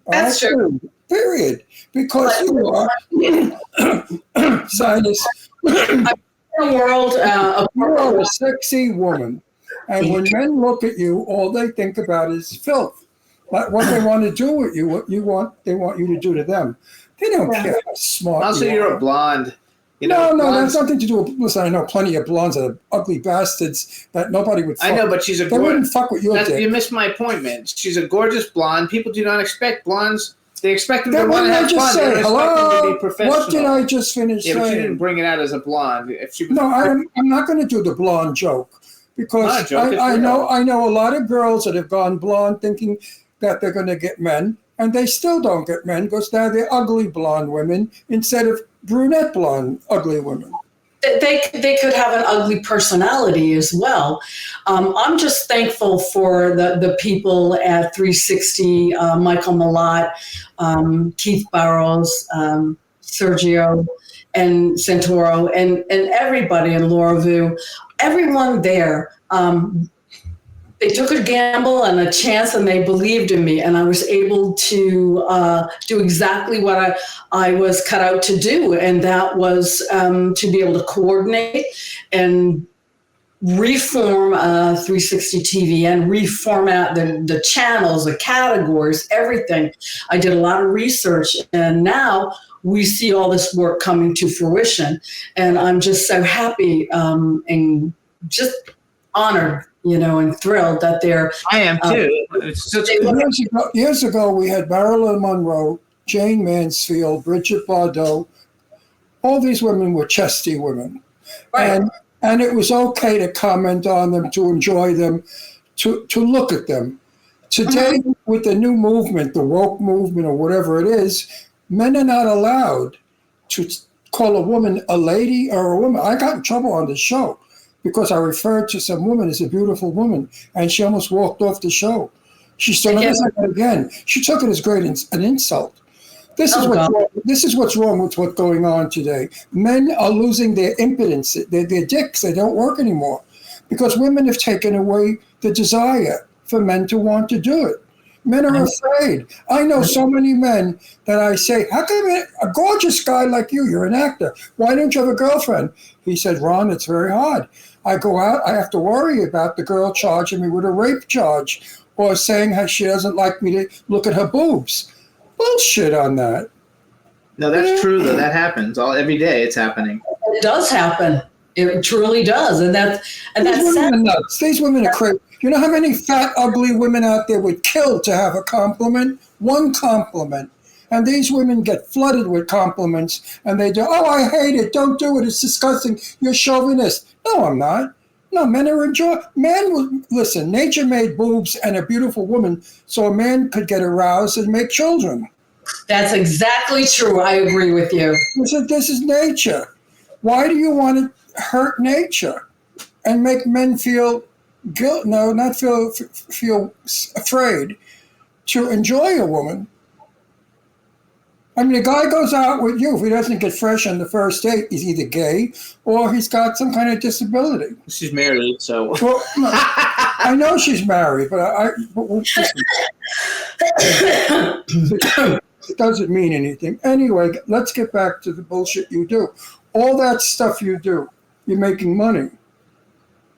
That's true. Period. Because you are sinus. You are a sexy woman. And when men look at you, all they think about is filth. Like what they want to do with you, they want you to do to them. They don't care how smart also, you you're are. a blonde. No, that's nothing to do with. Listen, I know plenty of blondes that are ugly bastards that nobody would fuck. I know, but she's a They wouldn't fuck with your dick. You missed my point, man. She's a gorgeous blonde. People do not expect blondes. They expect them to Then want what to did I have just fun. say? They expect them to Hello? be professional. What did I just finish Yeah, saying? but you didn't bring it out as a blonde. If she was I'm not going to do the blonde joke because Not a joke, it's I real. know a lot of girls that have gone blonde thinking that they're going to get men, and they still don't get men because now they're ugly blonde women instead of brunette blonde ugly women. They could have an ugly personality as well. I'm just thankful for the people at 360, Michael Malott, Keith Barrows, Sergio, and Santoro, and everybody in Laura Vu, everyone there. They took a gamble and a chance, and they believed in me, and I was able to do exactly what I was cut out to do, and that was to be able to coordinate and reform 360 TV and reformat the channels, the categories, everything. I did a lot of research, and now we see all this work coming to fruition, and I'm just so happy and just honored, and thrilled that they're. I am too. It's such Years ago, we had Marilyn Monroe, Jane Mansfield, Bridget Bardot. All these women were chesty women. Right. And it was okay to comment on them, to enjoy them, to look at them. Today, with the new movement, the woke movement or whatever it is, men are not allowed to call a woman a lady or a woman. I got in trouble on the show because I referred to some woman as a beautiful woman, and she almost walked off the show. She still never said that again. She took it as an insult. This is what's wrong with what's going on today. Men are losing their impotence, their dicks. They don't work anymore because women have taken away the desire for men to want to do it. Men are afraid. I know so many men that I say, how come a gorgeous guy like you're an actor, why don't you have a girlfriend? He said, Ron, it's very hard. I go out, I have to worry about the girl charging me with a rape charge or saying how she doesn't like me to look at her boobs. Bullshit on that. No, that's true, though. That happens every day. It's happening. It does happen. It truly does, and that's These women are nuts. These women are crazy. You know how many fat, ugly women out there would kill to have a compliment? One compliment. And these women get flooded with compliments, and they do, oh, I hate it. Don't do it. It's disgusting. You're chauvinist. No, I'm not. No, men are enjoying. Listen, nature made boobs and a beautiful woman so a man could get aroused and make children. That's exactly true. I agree with you. This is nature. Why do you want to hurt nature and make men feel guilt? No, not feel afraid to enjoy a woman. I mean, a guy goes out with you. If he doesn't get fresh on the first date, he's either gay or he's got some kind of disability. She's married, so. Well, no, I know she's married, but It doesn't mean anything. Anyway, let's get back to the bullshit you do. All that stuff you do, you're making money.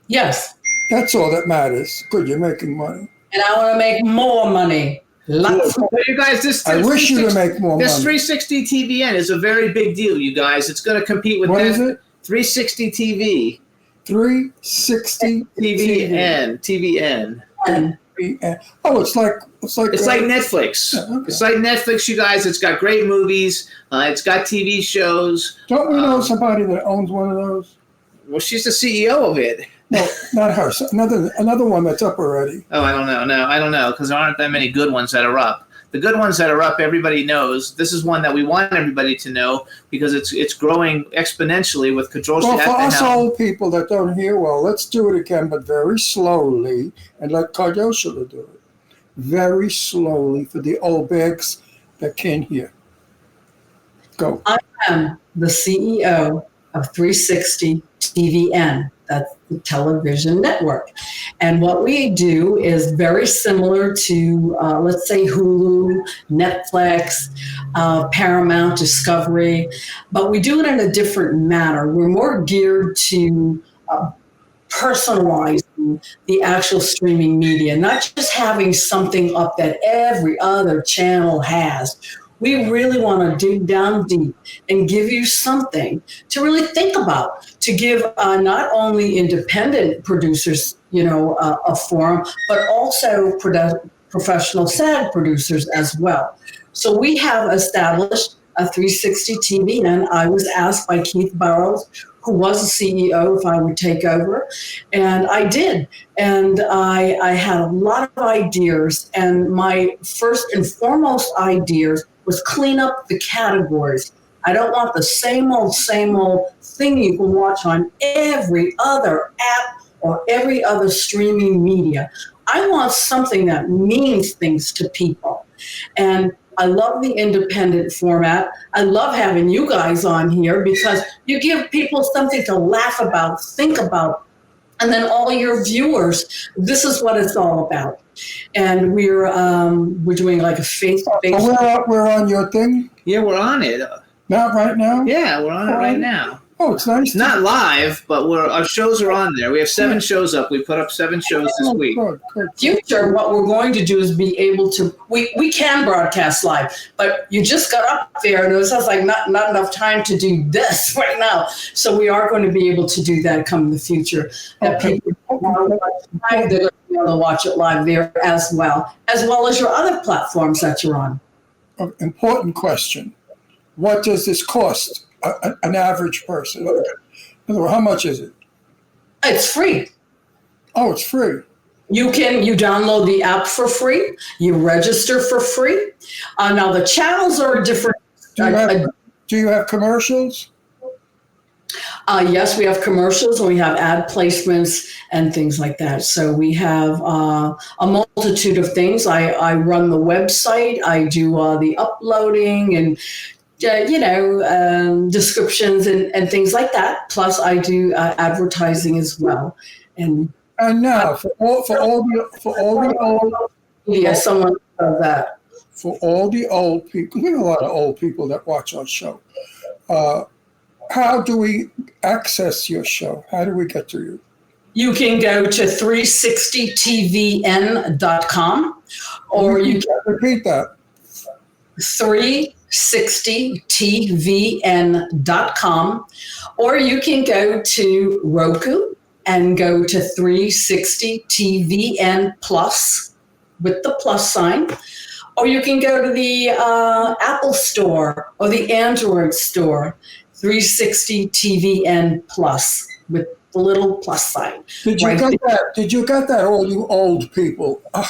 Yes. That's all that matters. Good, you're making money. And I want to make more money. Lots more. But you guys, I wish you to make more this money. 360 TVN is a very big deal, you guys. It's going to compete with What is it? 360 TV. 360 TVN. TVN. Oh, it's like Netflix. Yeah, okay. It's like Netflix, you guys. It's got great movies. It's got TV shows. Don't we know somebody that owns one of those? Well, she's the CEO of it. No, not her. Another one that's up already. Oh, I don't know. No, I don't know, because there aren't that many good ones that are up. The good ones that are up, everybody knows. This is one that we want everybody to know because it's growing exponentially with Kadrolsha. Well, for us old people that don't hear well, let's do it again, but very slowly, and let Kadrolsha do it. Very slowly for the old bags that can't hear. Go. I am the CEO of 360 TVN. That's the television network. And what we do is very similar to, let's say, Hulu, Netflix, Paramount, Discovery, but we do it in a different manner. We're more geared to personalizing the actual streaming media, not just having something up that every other channel has. We really want to dig down deep and give you something to really think about, to give not only independent producers, a forum, but also professional SAG producers as well. So we have established a 360 TV, and I was asked by Keith Burrows, who was the CEO, if I would take over. And I did. And I had a lot of ideas. And my first and foremost ideas was clean up the categories. I don't want the same old thing you can watch on every other app or every other streaming media. I want something that means things to people. And I love the independent format. I love having you guys on here because you give people something to laugh about, think about, and then all your viewers, this is what it's all about. And we're doing like a face-to-face. We're on your thing? Yeah, we're on it. Not right now? Yeah, we're on it right now. Oh, it's nice. Not live, but our shows are on there. We have 7 shows up. We put up 7 shows this week. Good. Future, what we're going to do is be able to, we can broadcast live, but you just got up there and it sounds like not enough time to do this right now. So we are going to be able to do that come in the future. That people want to watch live, they're going to be able to watch it live there as well as your other platforms that you're on. Important question. What does this cost an average person? How much is it? It's free. Oh, it's free. You download the app for free. You register for free. Now the channels are different. Do you have commercials? Yes, we have commercials and we have ad placements and things like that. So we have a multitude of things. I run the website. I do the uploading and descriptions and things like that. Plus, I do advertising as well. And now for all the old someone does that. For all the old people, we have a lot of old people that watch our show. How do we access your show? How do we get to you? You can go to 360tvn.com, or you can repeat that. 360tvn.com, or you can go to Roku and go to 360 TVN Plus with the plus sign, or you can go to the Apple Store or the Android Store, 360 TVN Plus with the little plus sign. Did you get that? Did you get that, all you old people? I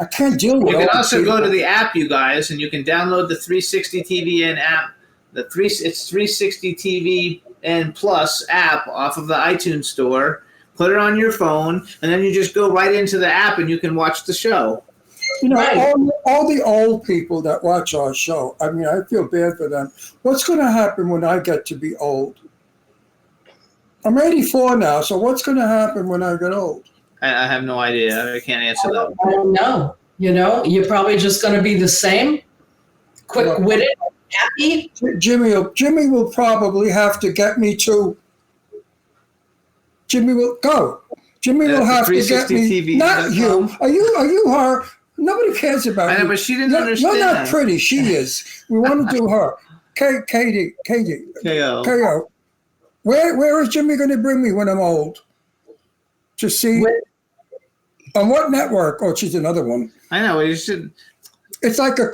can't deal with it. You can also go to the app, you guys, and you can download the 360 TVN app. It's 360 TVN Plus app off of the iTunes store. Put it on your phone, and then you just go right into the app, and you can watch the show. All the old people that watch our show, I mean, I feel bad for them. What's going to happen when I get to be old? I'm 84 now, so what's going to happen when I get old? I have no idea. I can't answer that. I don't know. You're probably just going to be the same, quick-witted, happy. Jimmy will probably have to get me to. Jimmy will go. Jimmy will have to get me. TV. Not you. Are you her? Nobody cares about you. I know, but she didn't understand. You're not pretty. She is. We want to do her. Katie. KO. Where is Jimmy going to bring me when I'm old? To see. On what network? Oh, she's another one. I know. You should. It's like a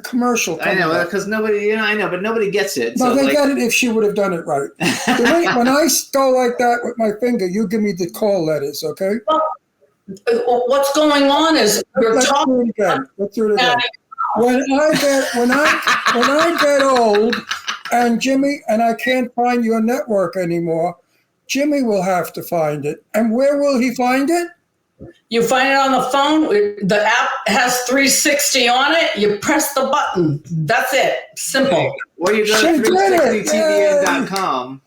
commercial. I know, because nobody, I know, but nobody gets it. No, so, they get it if she would have done it right. When I go like that with my finger, you give me the call letters, okay? Well, what's going on is you're talking. Let's do it again. When I get old, and Jimmy and I can't find your network anymore, Jimmy will have to find it. And where will he find it? You find it on the phone. The app has 360 on it. You press the button. That's it. Simple. Or you go to 360tvn.com.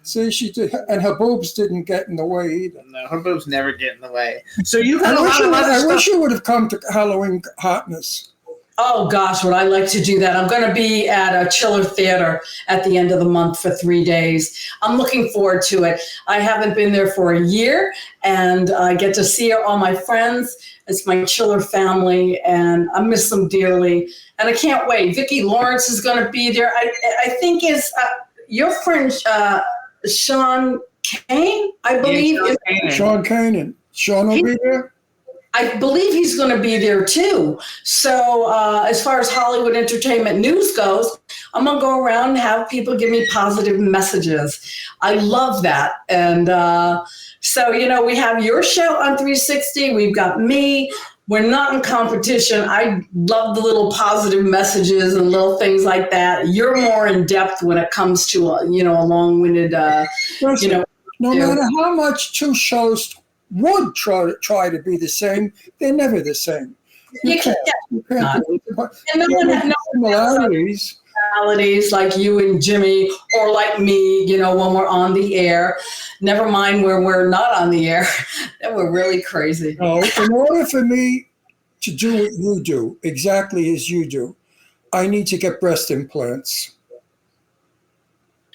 See, she did, and her boobs didn't get in the way either. No, her boobs never get in the way. So you got a lot of other stuff. I wish you would have come to Halloween Hotness. Oh, gosh, would I like to do that. I'm going to be at a Chiller Theater at the end of the month for 3 days. I'm looking forward to it. I haven't been there for a year, and I get to see all my friends. It's my Chiller family, and I miss them dearly. And I can't wait. Vicki Lawrence is going to be there. I think is your friend Sean Kane, I believe. Sean Kanan. Sean will be there? I believe he's going to be there too. So as far as Hollywood entertainment news goes, I'm going to go around and have people give me positive messages. I love that. And so, we have your show on 360. We've got me. We're not in competition. I love the little positive messages and little things like that. You're more in depth when it comes to, a long-winded, No matter how much two shows would try to be the same, they're never the same. You can't. And no one has similarities like you and Jimmy, or like me, when we're on the air. Never mind when we're not on the air. Then we're really crazy. No, in order for me to do what you do, exactly as you do, I need to get breast implants.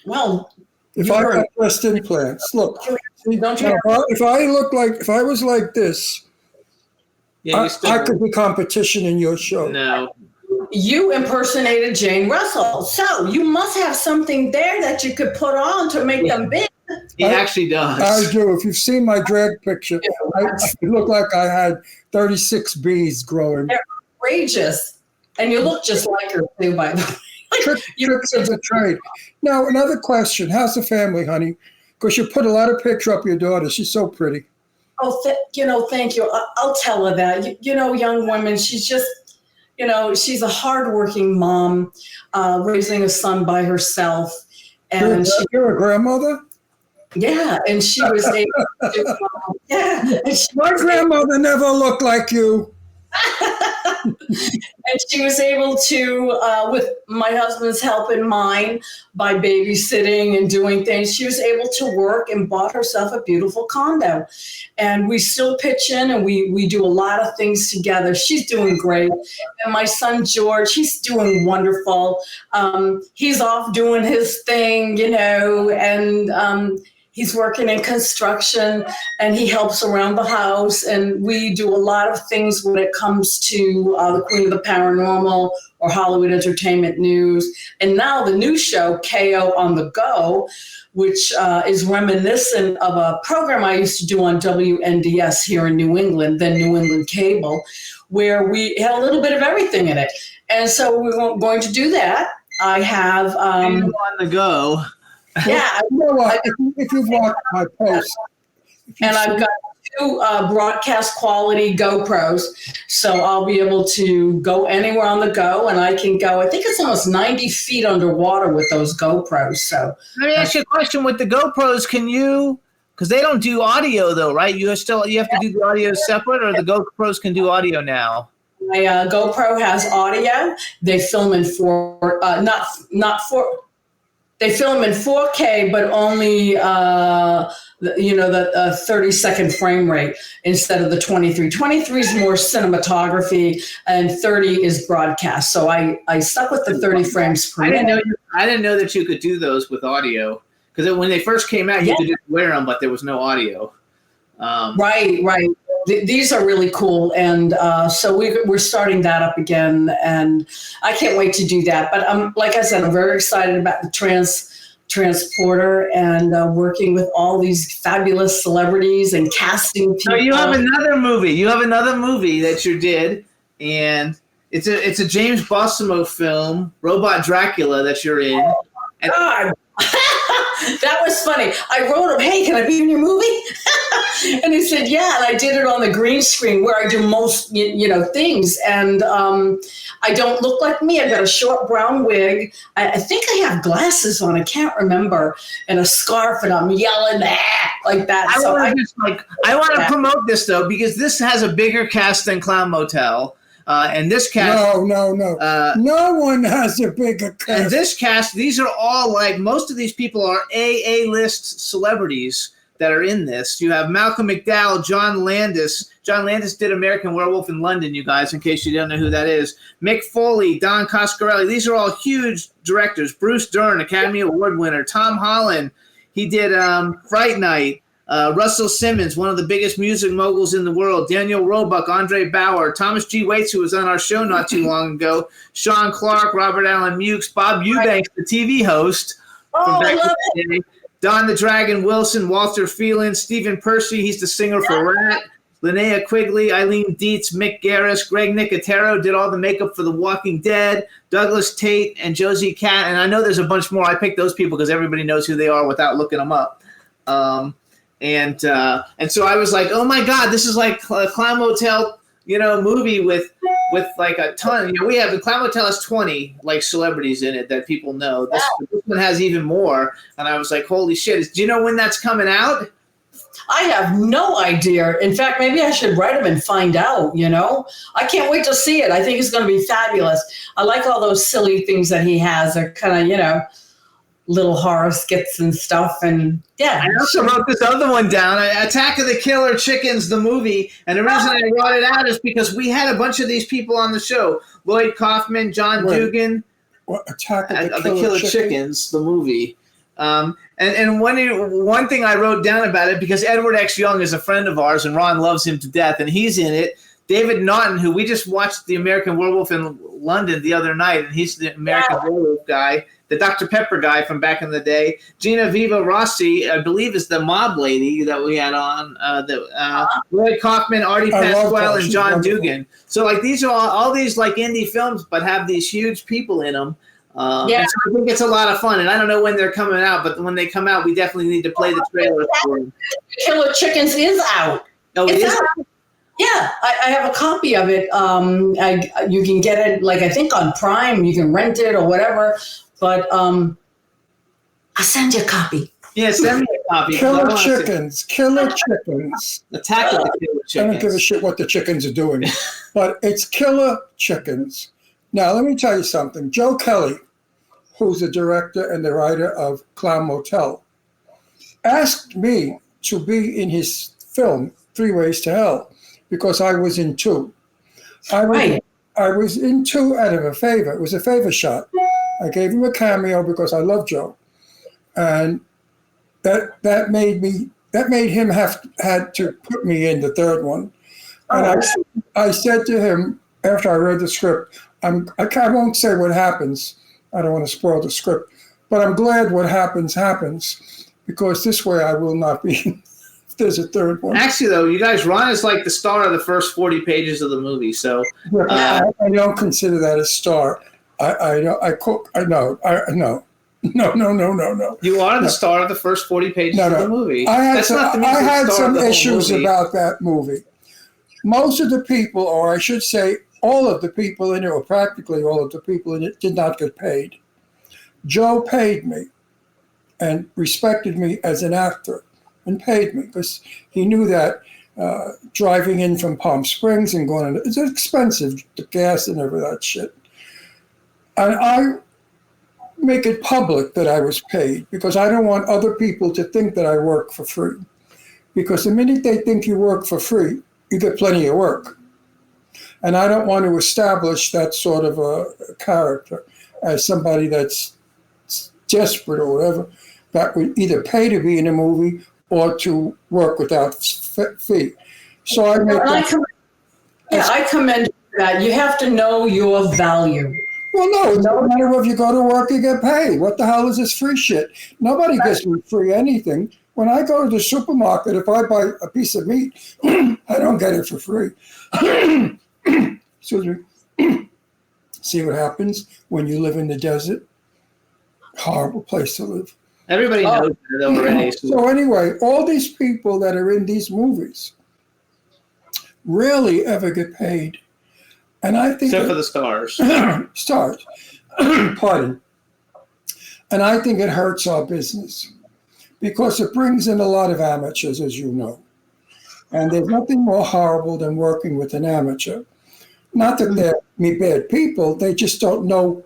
Well, if I got breast implants, look. If I was like this, I could be competition in your show. No. You impersonated Jane Russell, so you must have something there that you could put on to make them big. He actually does. I do. If you've seen my drag picture, I look like I had 36 bees growing. They're outrageous. And you look just like her, too, by the way. Tricks of the trade. Now, another question. How's the family, honey? Because you put a lot of pictures up of your daughter. She's so pretty. Oh, thank you. I'll tell her that. Young women, she's just, she's a hardworking mom, raising a son by herself. And you're a grandmother? Yeah, and she was able to, my grandmother never looked like you. And she was able to, with my husband's help and mine, by babysitting and doing things, she was able to work and bought herself a beautiful condo. And we still pitch in, and we do a lot of things together. She's doing great. And my son, George, he's doing wonderful. He's off doing his thing, and he's working in construction, and he helps around the house. And we do a lot of things when it comes to the Queen of the Paranormal or Hollywood Entertainment News. And now the new show, KO on the Go, which is reminiscent of a program I used to do on WNDS here in New England, then New England Cable, where we had a little bit of everything in it. And so we're going to do that. I have... on the go. Yeah, if you've watched my post, and I've got 2 broadcast quality GoPros, so I'll be able to go anywhere on the go, and I can go. I think it's almost 90 feet underwater with those GoPros. So let me ask you a question: with the GoPros, can you? Because they don't do audio though, right? You have to do the audio separate, or the GoPros can do audio now. My GoPro has audio. They film in 4, not 4. they film in 4K, but only the 30-second frame rate instead of the 23. 23 is more cinematography, and 30 is broadcast. So I stuck with the 30 frames per minute. I didn't know that you could do those with audio, because when they first came out, you could just wear them, but there was no audio. Right. These are really cool, and so we're starting that up again, and I can't wait to do that. But like I said, I'm very excited about the transporter and working with all these fabulous celebrities and casting people. So you have another movie. You have another movie that you did, and it's a James Bosimo film, Robot Dracula, that you're in. And God. That was funny. I wrote him, "Hey, can I be in your movie?" And he said, "Yeah." And I did it on the green screen where I do most, things. And I don't look like me. I've got a short brown wig. I think I have glasses on. I can't remember, and a scarf, and I'm yelling like that. I want to promote this though, because this has a bigger cast than Clown Motel. And this cast... No. No one has a bigger cast. And this cast, these are all most of these people are A-list celebrities that are in this. You have Malcolm McDowell, John Landis. John Landis did American Werewolf in London, you guys, in case you don't know who that is. Mick Foley, Don Coscarelli. These are all huge directors. Bruce Dern, Academy Award winner. Tom Holland, he did Fright Night. Russell Simmons, one of the biggest music moguls in the world. Daniel Roebuck, Andre Bauer, Thomas G. Waits, who was on our show not too long ago. Sean Clark, Robert Allen Mukes, Bob Eubanks, the TV host from back in the day. Don the Dragon Wilson, Walter Phelan, Stephen Percy, he's the singer for Rat. Linnea Quigley, Eileen Dietz, Mick Garris, Greg Nicotero did all the makeup for The Walking Dead. Douglas Tate and Josie Cat, and I know there's a bunch more. I picked those people because everybody knows who they are without looking them up. And so I was like, oh my God, this is like a Clown Motel, movie with like a ton. We have the Clown Motel has 20 celebrities in it that people know. This one has even more. And I was like, holy shit! Do you know when that's coming out? I have no idea. In fact, maybe I should write him and find out, I can't wait to see it. I think it's going to be fabulous. I like all those silly things that he has. They're kind of, little horror skits and stuff. And yeah. I also wrote this other one down, Attack of the Killer Chickens, the movie. And the reason I brought it out is because we had a bunch of these people on the show. Lloyd Kaufman, John Dugan. What, Attack of the Killer Chickens, the movie. And one thing I wrote down about it, because Edward X. Young is a friend of ours and Ron loves him to death, and he's in it. David Naughton, who we just watched the American Werewolf in London the other night, and he's the American Werewolf guy, the Dr. Pepper guy from back in the day. Gina Viva Rossi, I believe, is the mob lady that we had on. Lloyd Kaufman, Artie Pasquale, and John Dugan. So these are all these indie films, but have these huge people in them. So I think it's a lot of fun, and I don't know when they're coming out, but when they come out, we definitely need to play the trailer for them. Killer Chickens is out. Oh, it is out? Yeah, I have a copy of it. You can get it, I think on Prime. You can rent it or whatever. But I'll send you a copy. Yeah, send me a copy. Killer Chickens. Attack of the Killer Chickens. I don't give a shit what the chickens are doing, but it's Killer Chickens. Now, let me tell you something. Joe Kelly, who's the director and the writer of Clown Motel, asked me to be in his film, 3 Ways to Hell, because I was in 2. I was in 2 out of a favor. It was a favor shot. I gave him a cameo because I love Joe, and that made him had to put me in the 3rd one. And I said to him after I read the script, I won't say what happens. I don't want to spoil the script, but I'm glad what happens, because this way I will not be. There's a 3rd one. Actually, though, you guys, Ron is the star of the first 40 pages of the movie. So I don't consider that a star. No. You are the star of the first 40 pages of the movie. I had some issues about that movie. Most of the people, or I should say all of the people in it, or practically all of the people in it, did not get paid. Joe paid me and respected me as an actor and paid me because he knew that driving in from Palm Springs and going, it's expensive, the gas and every that shit. And I make it public that I was paid because I don't want other people to think that I work for free. Because the minute they think you work for free, you get plenty of work. And I don't want to establish that sort of a character as somebody that's desperate or whatever, that would either pay to be in a movie or to work without fee. So I make I commend that. You have to know your value. Well, no, it doesn't matter if you go to work, you get paid. What the hell is this free shit? Nobody gets me free anything. When I go to the supermarket, if I buy a piece of meat, I don't get it for free. Excuse me. See what happens when you live in the desert? Horrible place to live. Everybody knows that already. So anyway, all these people that are in these movies rarely ever get paid. And I think except for the stars. Stars. Pardon. And I think it hurts our business because it brings in a lot of amateurs, as you know. And there's nothing more horrible than working with an amateur. Not that they're bad people, they just don't know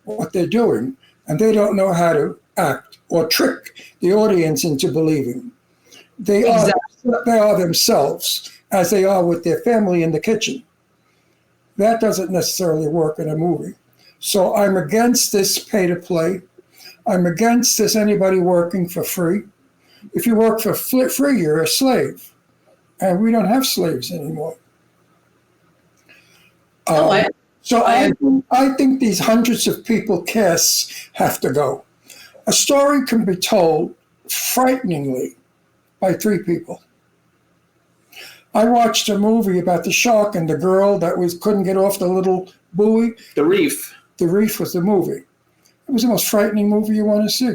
what they're doing. And they don't know how to act or trick the audience into believing. They are themselves, as they are with their family in the kitchen. That doesn't necessarily work in a movie. So I'm against this pay to play. I'm against this anybody working for free. If you work for free, you're a slave. And we don't have slaves anymore. So I think these hundreds of people casts have to go. A story can be told frighteningly by 3 people. I watched a movie about the shark and the girl that couldn't get off the little buoy. The Reef. The Reef was the movie. It was the most frightening movie you want to see.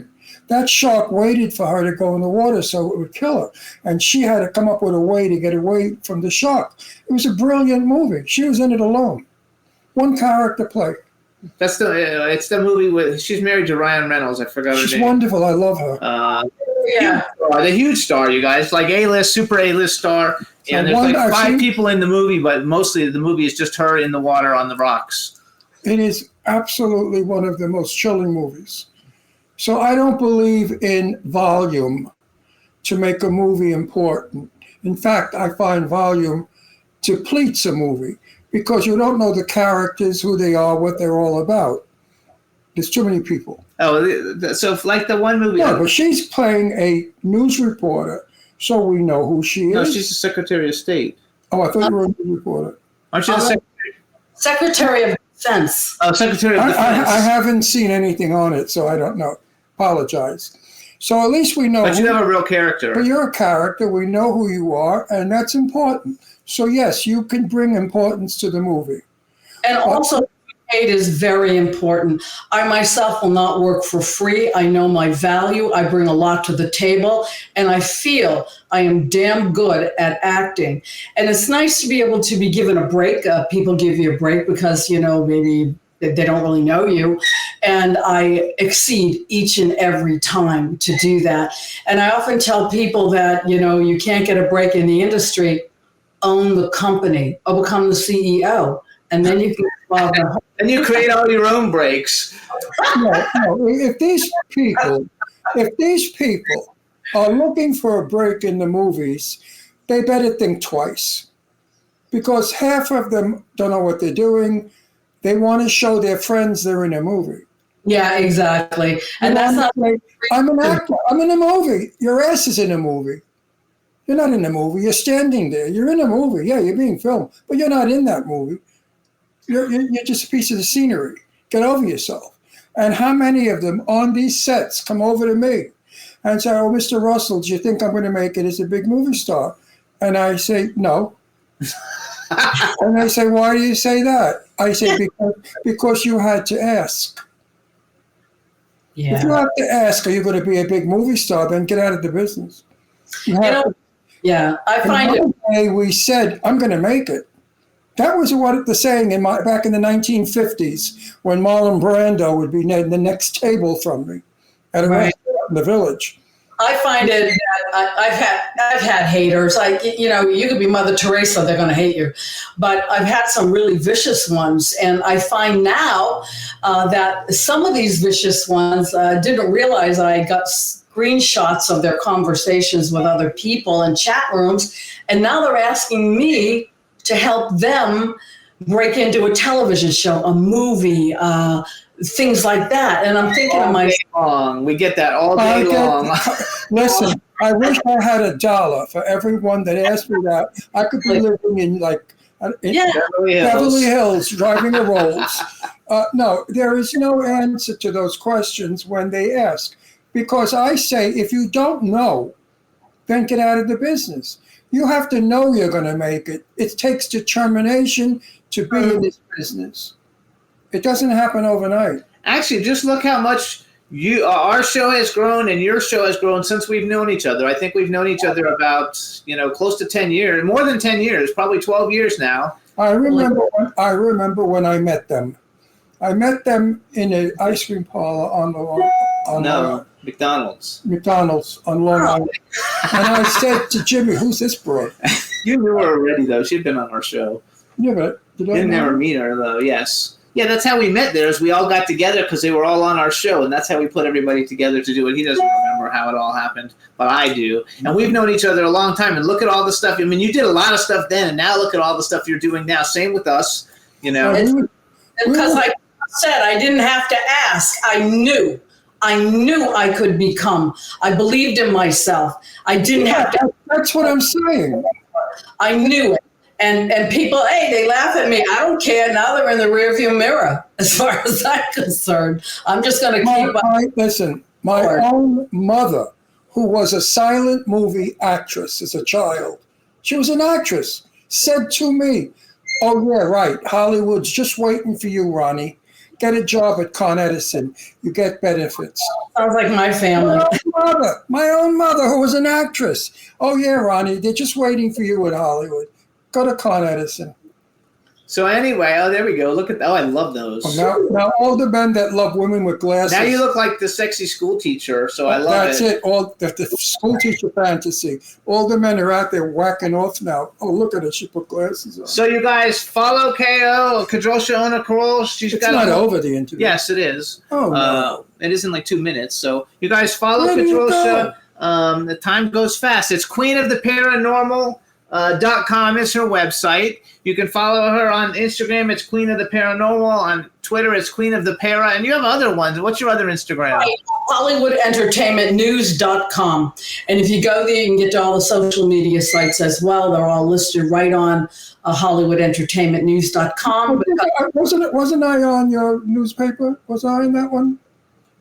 That shark waited for her to go in the water so it would kill her. And she had to come up with a way to get away from the shark. It was a brilliant movie. She was in it alone. One character play. It's the movie with, she's married to Ryan Reynolds. I forgot her name. She's wonderful. I love her. The huge star, you guys. Like A-list, super A-list star. And there's like 5 people in the movie, but mostly the movie is just her in the water on the rocks. It is absolutely one of the most chilling movies. So I don't believe in volume to make a movie important. In fact, I find volume depletes a movie because you don't know the characters, who they are, what they're all about. There's too many people. Oh, so like the one movie. Yeah, but she's playing a news reporter, so we know who she is. No, she's the Secretary of State. Oh, I thought you were a news reporter. Aren't you the Secretary? Secretary of Defense. Oh, Secretary of Defense. I haven't seen anything on it, so I don't know. Apologize. So at least we know. But you have a real character. But you're a character. We know who you are, and that's important. So yes, you can bring importance to the movie. And also, paid is very important. I myself will not work for free. I know my value. I bring a lot to the table, and I feel I am damn good at acting. And it's nice to be able to be given a break. People give you a break because, maybe they don't really know you. And I exceed each and every time to do that. And I often tell people that, you can't get a break in the industry. Own the company or become the CEO. And then you can and you create all your own breaks. No. If these people are looking for a break in the movies, they better think twice. Because half of them don't know what they're doing. They want to show their friends they're in a movie. Yeah, exactly. And that's not like, I'm an actor. I'm in a movie. Your ass is in a movie. You're not in a movie. You're standing there. You're in a movie. Yeah, you're being filmed, but you're not in that movie. You're just a piece of the scenery. Get over yourself. And how many of them on these sets come over to me and say, "Oh, Mr. Russell, do you think I'm going to make it as a big movie star?" And I say, "No." And they say, "Why do you say that?" I say, because you had to ask. Yeah. If you have to ask, are you going to be a big movie star? Then get out of the business. I find it. We said, "I'm going to make it." That was what the saying back in the 1950s when Marlon Brando would be in the next table from me at a restaurant in the Village. I find it that I've had haters. Like, you could be Mother Teresa, they're going to hate you. But I've had some really vicious ones, and I find now that some of these vicious ones didn't realize I got screenshots of their conversations with other people in chat rooms, and now they're asking me to help them break into a television show, a movie, things like that. And I'm thinking to myself, we get that all day long. Listen, I wish I had $1 for everyone that asked me that. I could be living in Beverly Hills, driving a Rolls. No, there is no answer to those questions when they ask. Because I say, if you don't know, then get out of the business. You have to know you're going to make it. It takes determination to be in this business. It doesn't happen overnight. Actually, just look how much our show has grown and your show has grown since we've known each other. I think we've known each other about, close to 10 years, more than 10 years, probably 12 years now. I remember when I met them. I met them in an ice cream parlor on McDonald's on Long Island. And I said to Jimmy, "Who's this broad?" You knew her already, though. She'd been on our show. Yeah, but didn't never meet her, though. Yes. Yeah, that's how we met there, is we all got together because they were all on our show, and that's how we put everybody together to do it. He doesn't remember how it all happened, but I do. And we've known each other a long time, and look at all the stuff. I mean, you did a lot of stuff then, and now look at all the stuff you're doing now. Same with us, Because like I said, I didn't have to ask. I knew I could become. I believed in myself. I didn't have to. That's what I'm saying. I knew it. And people, hey, they laugh at me. I don't care. Now they're in the rearview mirror, as far as I'm concerned. I'm just going to keep. Listen, my own mother, who was a silent movie actress as a child, she was an actress, said to me, "Oh, yeah, right. Hollywood's just waiting for you, Ronnie. Get a job at Con Edison. You get benefits." Sounds like my family. My own mother, who was an actress. "Oh, yeah, Ronnie, they're just waiting for you at Hollywood. Go to Con Edison." So anyway, there we go. Look at I love those. Now all the men that love women with glasses. Now you look like the sexy school teacher, so I love That's it. All the school teacher fantasy. All the men are out there whacking off now. Oh, look at her. She put glasses on. So you guys follow KO, Kadrolsha Ona Carole. It's not over the interview. Yes, it is. Oh, no. It is in like 2 minutes. So you guys follow Kadrolsha. The time goes fast. It's Queen of the Paranormal. .com is her website. You can follow her on Instagram. It's Queen of the Paranormal. On Twitter, it's Queen of the Para. And you have other ones. What's your other Instagram? Right. HollywoodEntertainmentNews.com. And if you go there, you can get to all the social media sites as well. They're all listed right on HollywoodEntertainmentNews.com. Wasn't I on your newspaper? Was I in that one?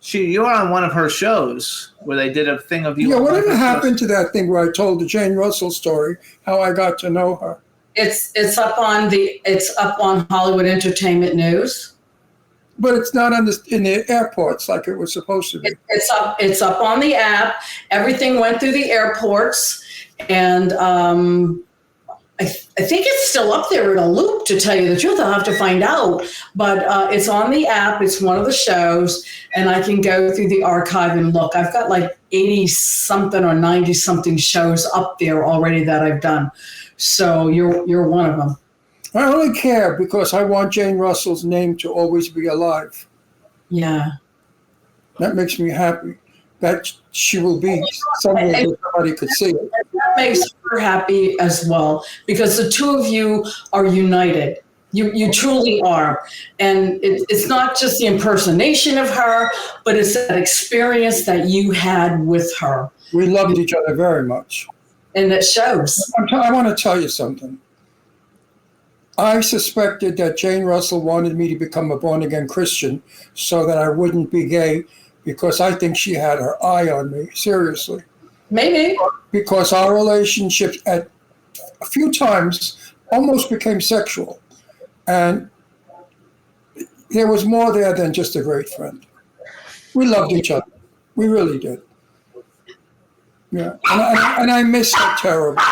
You were on one of her shows where they did a thing of you. Yeah, whatever happened to that thing where I told the Jane Russell story, how I got to know her? It's up on Hollywood Entertainment News. But it's not in the airports like it was supposed to be. It's up on the app. Everything went through the airports, and I think it's still up there in a loop, to tell you the truth. I'll have to find out. But it's on the app. It's one of the shows, and I can go through the archive and look. I've got like 80-something or 90-something shows up there already that I've done. So you're one of them. I only care because I want Jane Russell's name to always be alive. Yeah. That makes me happy. That she will be somewhere that somebody could see it. That makes her happy as well, because the two of you are united. You truly are. And it's not just the impersonation of her, but it's that experience that you had with her. We loved each other very much. And it shows. I want to tell you something. I suspected that Jane Russell wanted me to become a born-again Christian so that I wouldn't be gay, because I think she had her eye on me, seriously. Maybe. Because our relationship at a few times almost became sexual. And there was more there than just a great friend. We loved each other. We really did. Yeah. And I miss her terribly.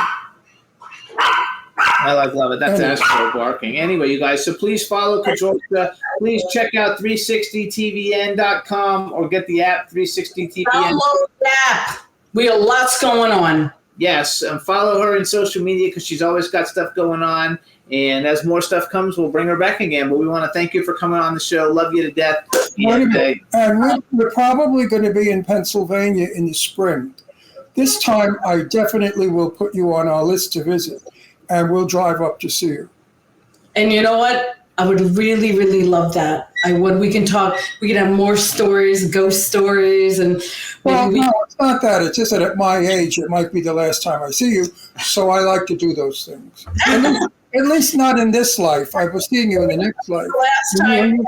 I love it. That's Astro barking. Anyway, you guys, so please follow Kadrolsha. Please check out 360tvn.com or get the app 360tvn. Download the app. We have lots going on. Yes, follow her in social media because she's always got stuff going on. And as more stuff comes, we'll bring her back again. But we want to thank you for coming on the show. Love you to death. And we're probably going to be in Pennsylvania in the spring. This time, I definitely will put you on our list to visit, and we'll drive up to see you. And you know what? I would really, really love that. I would. We can talk. We can have more stories, ghost stories, and well, no, it's not that. It's just that at my age, it might be the last time I see you. So I like to do those things. At least not in this life. I was seeing you in the next life. Last time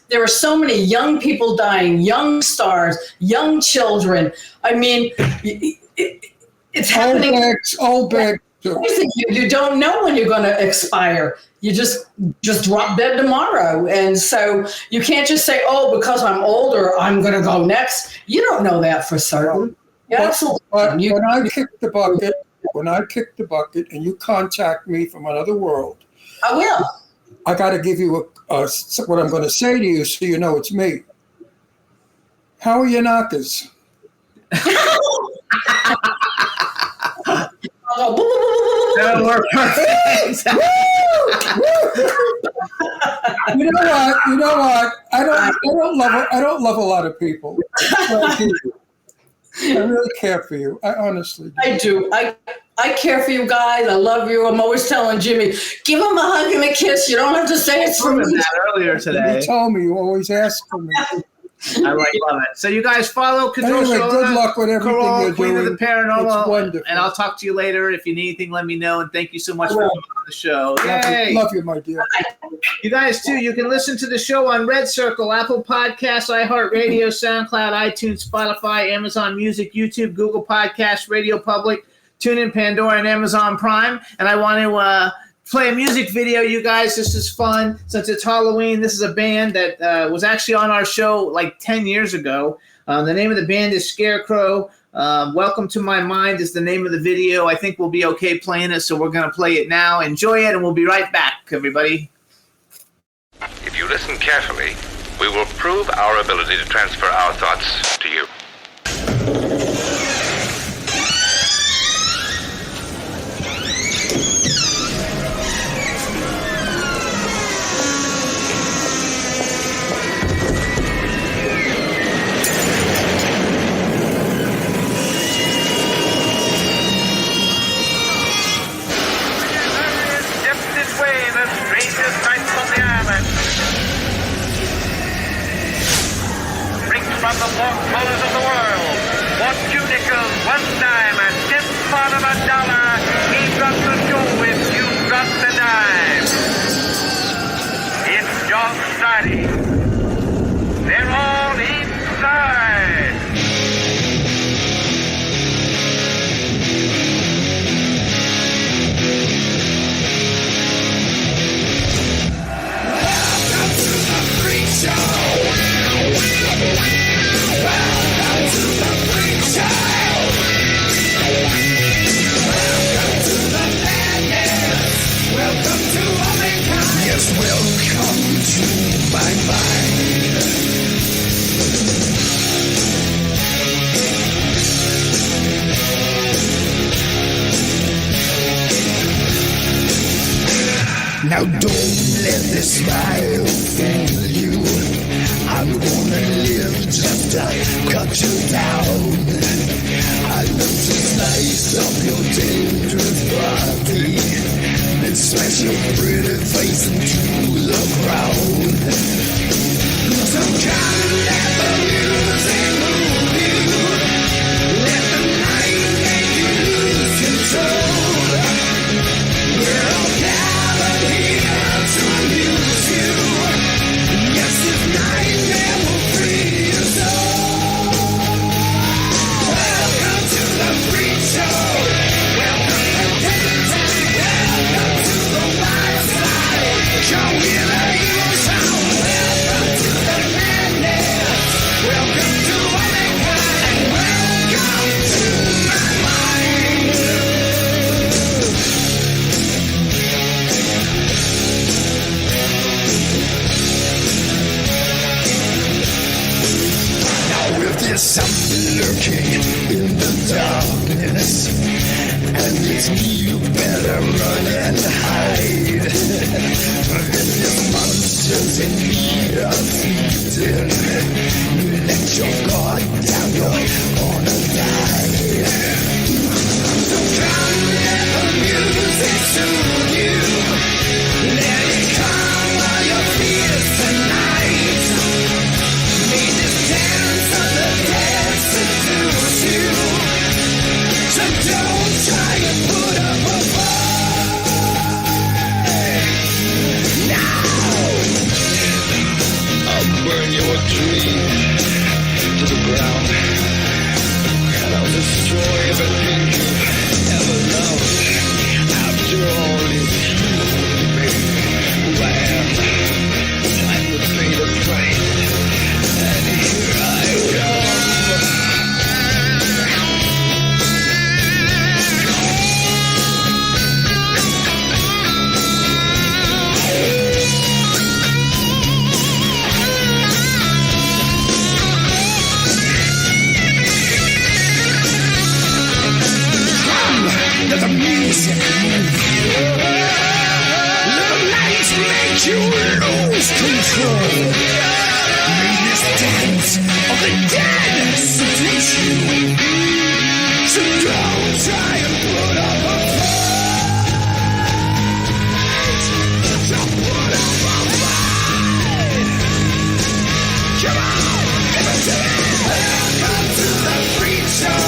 there were so many young people dying, young stars, young children. I mean, it's happening. Old bags. You don't know when you're going to expire. You just drop dead tomorrow. And so you can't just say, oh, because I'm older, I'm going to go next. You don't know that for certain. Absolutely. But when I kick the bucket and you contact me from another world, I will. I got to give you what I'm going to say to you so you know it's me. How are your knockers? That'll work perfect. You know what? I don't love a lot of people. I really care for you. I honestly do. I do. I care for you guys. I love you. I'm always telling Jimmy, give him a hug and a kiss. You don't have to say it's from me. That earlier today. You told me you always ask for me. I love it. So you guys follow Kadrolsha Anyway, good luck with everything Carole, you're Queen doing. of the Paranormal. It's wonderful. And I'll talk to you later. If you need anything, let me know. And thank you so much for coming on the show. Yay! Love you, my dear. You guys, too, you can listen to the show on Red Circle, Apple Podcasts, iHeartRadio, SoundCloud, iTunes, Spotify, Amazon Music, YouTube, Google Podcasts, Radio Public, TuneIn, Pandora, and Amazon Prime. And I want to play a music video, you guys. This is fun. Since it's Halloween, this is a band that was actually on our show like 10 years ago. The name of the band is Scarecrow. Welcome to My Mind is the name of the video. I think we'll be okay playing it, so we're going to play it now. Enjoy it, and we'll be right back, everybody. If you listen carefully, we will prove our ability to transfer our thoughts to you. From the four corners of the world, 1 2 nickels, 1 dime, and 10th part of a dollar. He got the dough if you got the dime. It's John Steady. They're all inside. Welcome to the Freak Show. Welcome to the Freak Show. Welcome to the madness. Welcome to all mankind. Yes, welcome to my mind. Now don't let this smile fool you. I'm gonna live just to cut you down. I love to slice up your dangerous body and smash your pretty face into the ground. Some kind of let the music move you. Let the night make you lose control. We're all gathered here to amuse you. Yes, this nightmare will free your soul. Welcome to the Freak Show. Welcome to daytime. Welcome to the wild side. Show you. There's something lurking in the darkness, and it's me you better run and hide. If the monsters in me are feeding, you let your guard down, you're gonna die. So come let the music soothe you. Let it calm all your fears tonight. May this dance of the dead seduce you. So don't try and put up a fight. Now I'll burn your dream to the ground, and I'll destroy everything you've ever loved. After all, it's you, baby, who I am. I'm the fate of fate, and here I come. Let the music move you. Let the lights make you lose control. May this dance of the dead seduce you. So don't try and put up a fight. So put up a fight. Come on, give it to me. Welcome to the freak show.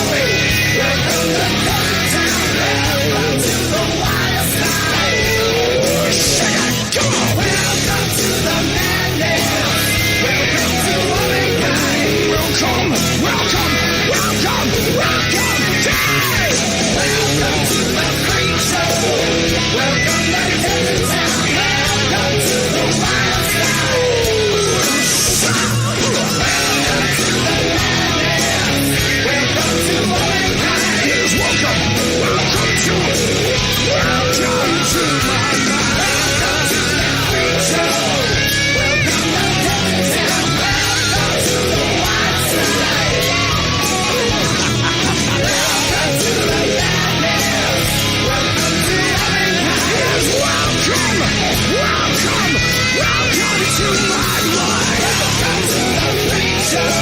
Welcome to downtown. Welcome to the wild side. Shake it, come on. Welcome to the madness. Welcome to womankind. Welcome, welcome, welcome, welcome, die. Welcome to the freak show. Welcome to downtown. Welcome to the wild side. Welcome to the madness. Welcome to womankind. Yes, welcome, welcome to my mind. Welcome to the freak show. Welcome to downtown. Welcome to the wild side. Welcome to the madness. Welcome to womankind. Yes, welcome, welcome, welcome to my life. Welcome to the freak show.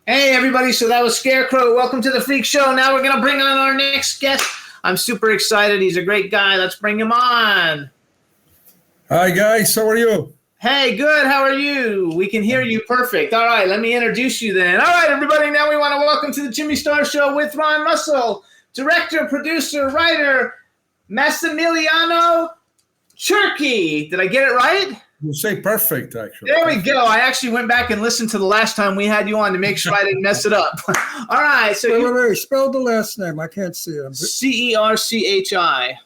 Hey, everybody. So that was Scarecrow. Welcome to the Freak Show. Now we're going to bring on our next guest. I'm super excited. He's a great guy. Let's bring him on. Hi, guys. How are you? Hey, good. How are you? We can hear you perfect. All right, let me introduce you then. All right, everybody. Now we want to welcome to the Jimmy Star Show with Ron Russell, director, producer, writer, Massimiliano Cerchi. Did I get it right? You say perfect, actually. There we go. I actually went back and listened to the last time we had you on to make sure I didn't mess it up. All right. So Wait, spell the last name. I can't see it. Cerchi.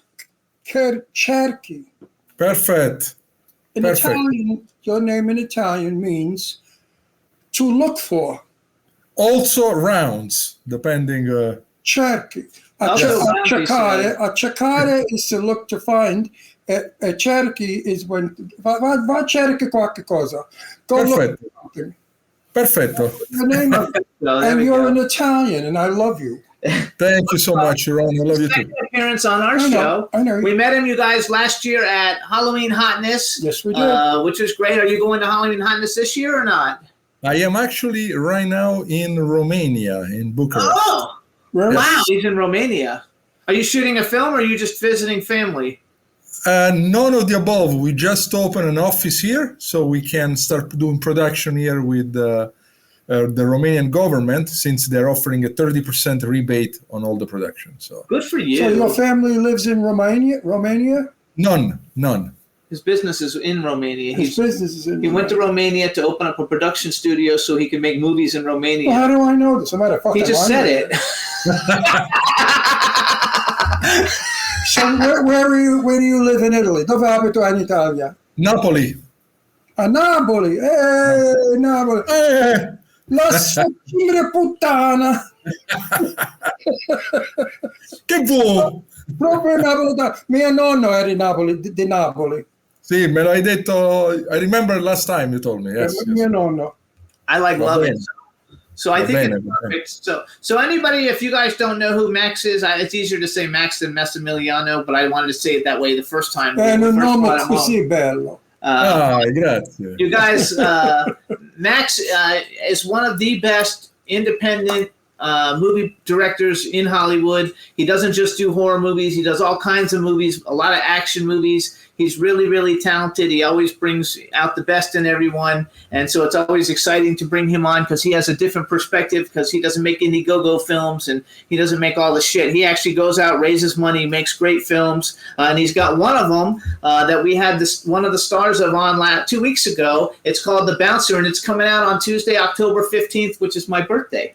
Cerchi. Perfect. In Perfect. Italian, your name in Italian means to look for. Also rounds, depending. Cerchi. Also A round, cercare is to look to find. A cerchi is when va cerca qualche cosa. Go look Perfect. for something. Perfetto. Your name is, So there and we you're go. an Italian, and I love you. Thank you so much, Ron. I love you too. Second appearance on our I know, show. I know. We met him, you guys, last year at Halloween Hotness. Yes, we did. Which was great. Are you going to Halloween Hotness this year or not? I am actually right now in Romania, in Bucharest. Oh, Where- wow. He's in Romania. Are you shooting a film or are you just visiting family? None of the above. We just opened an office here, so we can start doing production here with the Romanian government, since they're offering a 30% rebate on all the production. So Good for you. So your family lives in Romania? none. His business is in Romania. His business is in He went to Romania. Romania to open up a production studio so he could make movies in Romania. Well, how do I know this? I might have fucking He just lied said to it. you. So where do you live in Italy? Dove abito in Italia? Napoli. A Napoli. Napoli. La sacchire puttana. Che vuoi? Proprio napoletano. Mio nonno era di Napoli. Sì, me l'hai detto. I remember last time you told me. Yes. Mio nonno. I love it. So I think bene, it's perfect. So anybody, if you guys don't know who Max is, it's easier to say Max than Massimiliano, but I wanted to say it that way the first time. È un we first nome brought him così on. bello. Grazie. You guys, Max is one of the best independent movie directors in Hollywood. He doesn't just do horror movies. He does all kinds of movies, a lot of action movies. He's really, really talented. He always brings out the best in everyone. And so it's always exciting to bring him on because he has a different perspective because he doesn't make Indiegogo films and he doesn't make all the shit. He actually goes out, raises money, makes great films. And he's got one of them that we had one of the stars of on 2 weeks ago. It's called The Bouncer, and it's coming out on Tuesday, October 15th, which is my birthday.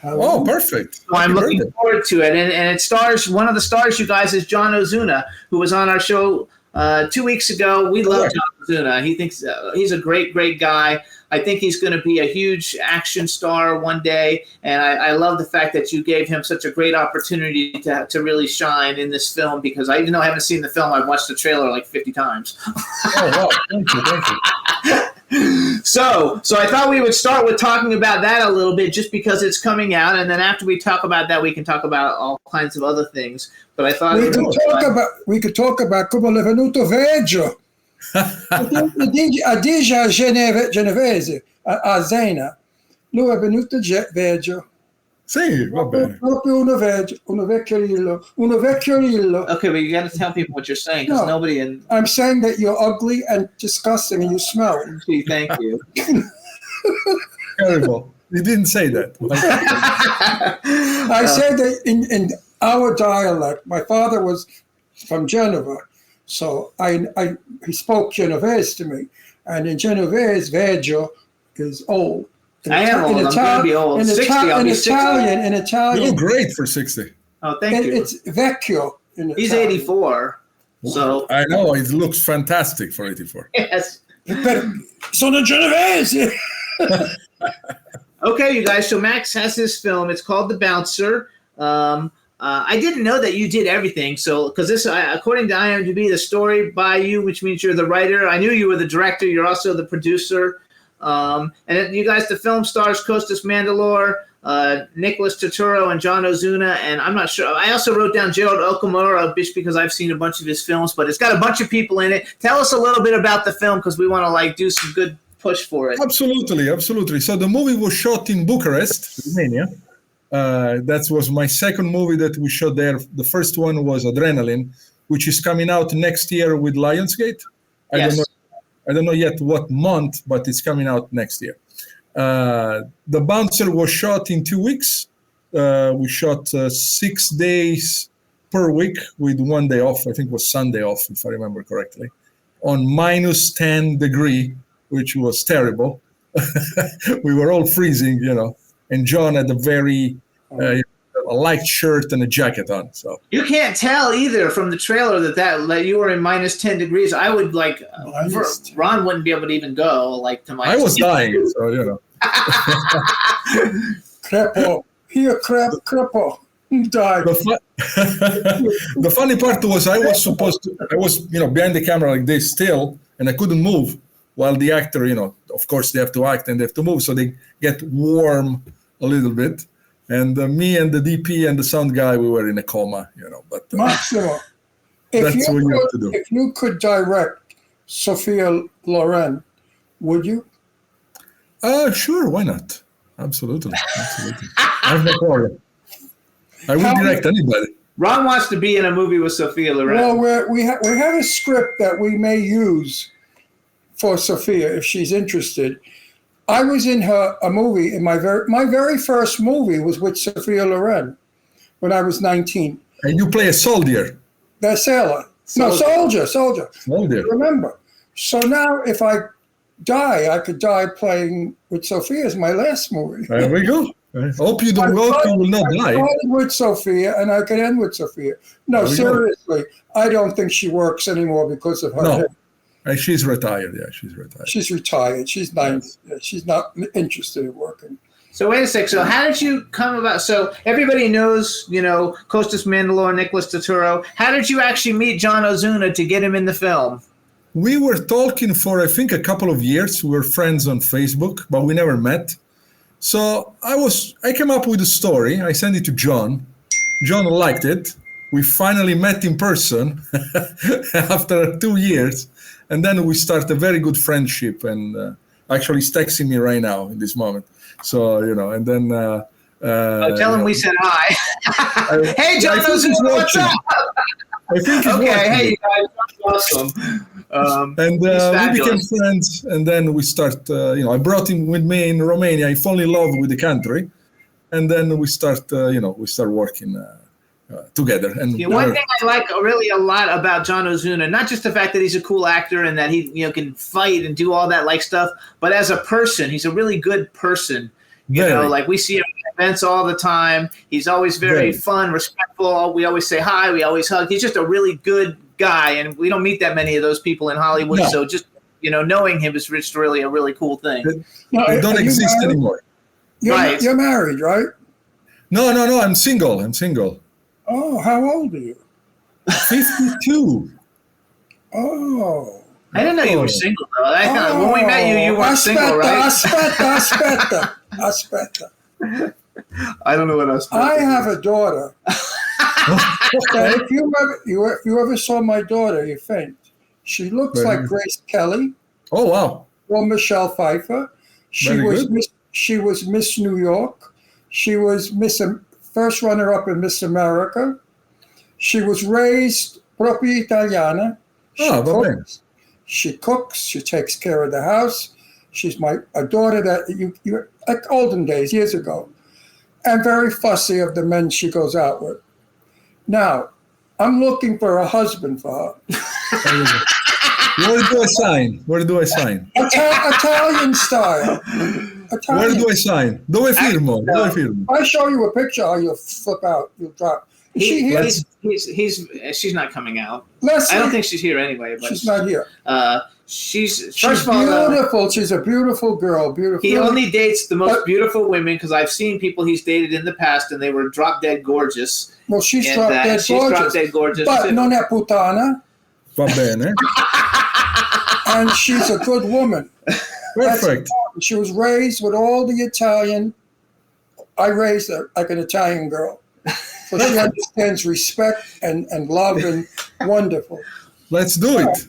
Oh, perfect. So I'm looking forward to it. And it stars, one of the stars, you guys, is John Ozuna, who was on our show 2 weeks ago. We love John Ozuna. He thinks he's a great, great guy. I think he's going to be a huge action star one day. And I love the fact that you gave him such a great opportunity to really shine in this film because even though I haven't seen the film, I've watched the trailer like 50 times. Oh, wow. Thank you. So I thought we would start with talking about that a little bit just because it's coming out. And then after we talk about that, we can talk about all kinds of other things. But I thought we could talk about come è venuto Veggio. A Digia Genovese, a Zena. Lui è venuto Veggio. Sì, va bene. Proprio uno vecchiorillo. Okay, but you got to tell people what you're saying because nobody in. I'm saying that you're ugly and disgusting and you smell. Gee, thank you. Terrible. You didn't say that. I said that in our dialect. My father was from Genova, so he spoke Genovese to me, and in Genovese, Veggio is old. I am old. I'm going to be old. 60, I'll be 60. In Italian. You look great for 60. Oh, thank you. It's vecchio. He's 84. So I know. It looks fantastic for 84. Yes. Sono Genovese. Okay, you guys. So Max has this film. It's called The Bouncer. I didn't know that you did everything. So, because this, according to IMDb, the story by you, which means you're the writer. I knew you were the director. You're also the producer. And you guys, the film stars Costas Mandylor, Nicholas Turturro, and John Ozuna. And I'm not sure. I also wrote down Gerald Okamura just because I've seen a bunch of his films. But it's got a bunch of people in it. Tell us a little bit about the film because we want to do some good push for it. Absolutely. So the movie was shot in Bucharest, Romania. That was my second movie that we shot there. The first one was Adrenaline, which is coming out next year with Lionsgate. I don't know yet what month, but it's coming out next year. The Bouncer was shot in 2 weeks. We shot 6 days per week with 1 day off. I think it was Sunday off, if I remember correctly, on minus 10 degree, which was terrible. We were all freezing, and John had a very a light shirt and a jacket on. So you can't tell either from the trailer that you were in minus 10 degrees. I would Ron wouldn't be able to even go to minus. I was dying, so Crepo, here crepo, died. The funny part was I was behind the camera like this still, and I couldn't move while the actor, of course they have to act and they have to move, so they get warm a little bit. And me and the DP and the sound guy, we were in a coma, But Massimo, that's what you have to do. If you could direct Sophia Loren, would you? Sure, why not? Absolutely. I have no problem. I would direct anybody. Ron wants to be in a movie with Sophia Loren. Well, we have a script that we may use for Sophia if she's interested. I was in a movie. My very first movie was with Sophia Loren when I was 19. And you play a soldier. The sailor. No, soldier. Soldier. Remember. So now if I die, I could die playing with Sophia as my last movie. There we go. I hope you don't hope you will not I die. started with Sophia, and I could end with Sophia. No, There we go. seriously, I don't think she works anymore because of her No. hip. She's retired. Yeah, she's retired. She's retired. She's 90. She's not interested in working. So wait a sec. So how did you come about? So everybody knows, Costas Mandylor, Nicholas Turturro. How did you actually meet John Ozuna to get him in the film? We were talking for, I think, a couple of years. We were friends on Facebook, but we never met. So I came up with a story. I sent it to John. John liked it. We finally met in person after 2 years. And then we started a very good friendship. And actually, he's texting me right now in this moment. So, and then... tell him we said hi. Hey, John Ozuna, what's up? I think he's Okay, watching. hey, you guys, that's awesome. And we became friends, and then we start. I brought him with me in Romania. I fell in love with the country, and then we start. We start working together. And one thing I like really a lot about John Ozuna, not just the fact that he's a cool actor and that he can fight and do all that stuff, but as a person, he's a really good person. Like we see him at events all the time. He's always very fun, respectful. We always say hi. We always hug. He's just a really good guy, and we don't meet that many of those people in Hollywood. No. So just knowing him is just really a really cool thing. They don't exist anymore. You're married, right? No. I'm single. Oh, how old are you? 52. Oh. I didn't know you were single, though. When we met you, you weren't single, right? Aspetta. I don't know what else. I have a daughter. If you ever saw my daughter, you faint. She looks like Grace Kelly. Oh, wow. Or Michelle Pfeiffer. She was Miss New York. She was first runner-up in Miss America. She was raised proprio Italiana. She cooks. She takes care of the house. She's a daughter that you like olden days, years ago, and very fussy of the men she goes out with. Now, I'm looking for a husband for her. Where do I sign? Italian style. Where do I sign? Dove firmo? If I show you a picture, how you'll flip out. You'll drop. She's not coming out. I don't think she's here anyway. But she's not here. She's beautiful. She's a beautiful girl. Beautiful. He only dates the most beautiful women because I've seen people he's dated in the past and they were drop dead gorgeous. Well, she's drop dead gorgeous. But non è puttana. Va bene. And she's a good woman. Perfect. She was raised with all the Italian. I raised her like an Italian girl. So she understands respect and love and wonderful. Let's do it.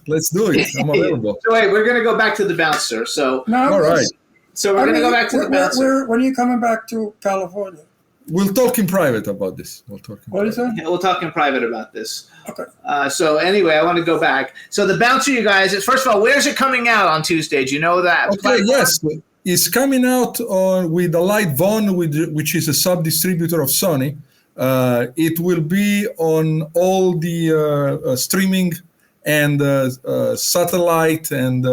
I'm available. So wait, we're going to go back to the bouncer. So all right. So we're going to go back to the bouncer. When are you coming back to California? We'll talk in private about this. What is that? Yeah, we'll talk in private about this. Okay. So anyway, I want to go back. So the bouncer, you guys, first of all, where's it coming out on Tuesday? Do you know that? Okay, yes. It's coming out with the Light Von, which is a sub-distributor of Sony. It will be on all the streaming and satellite and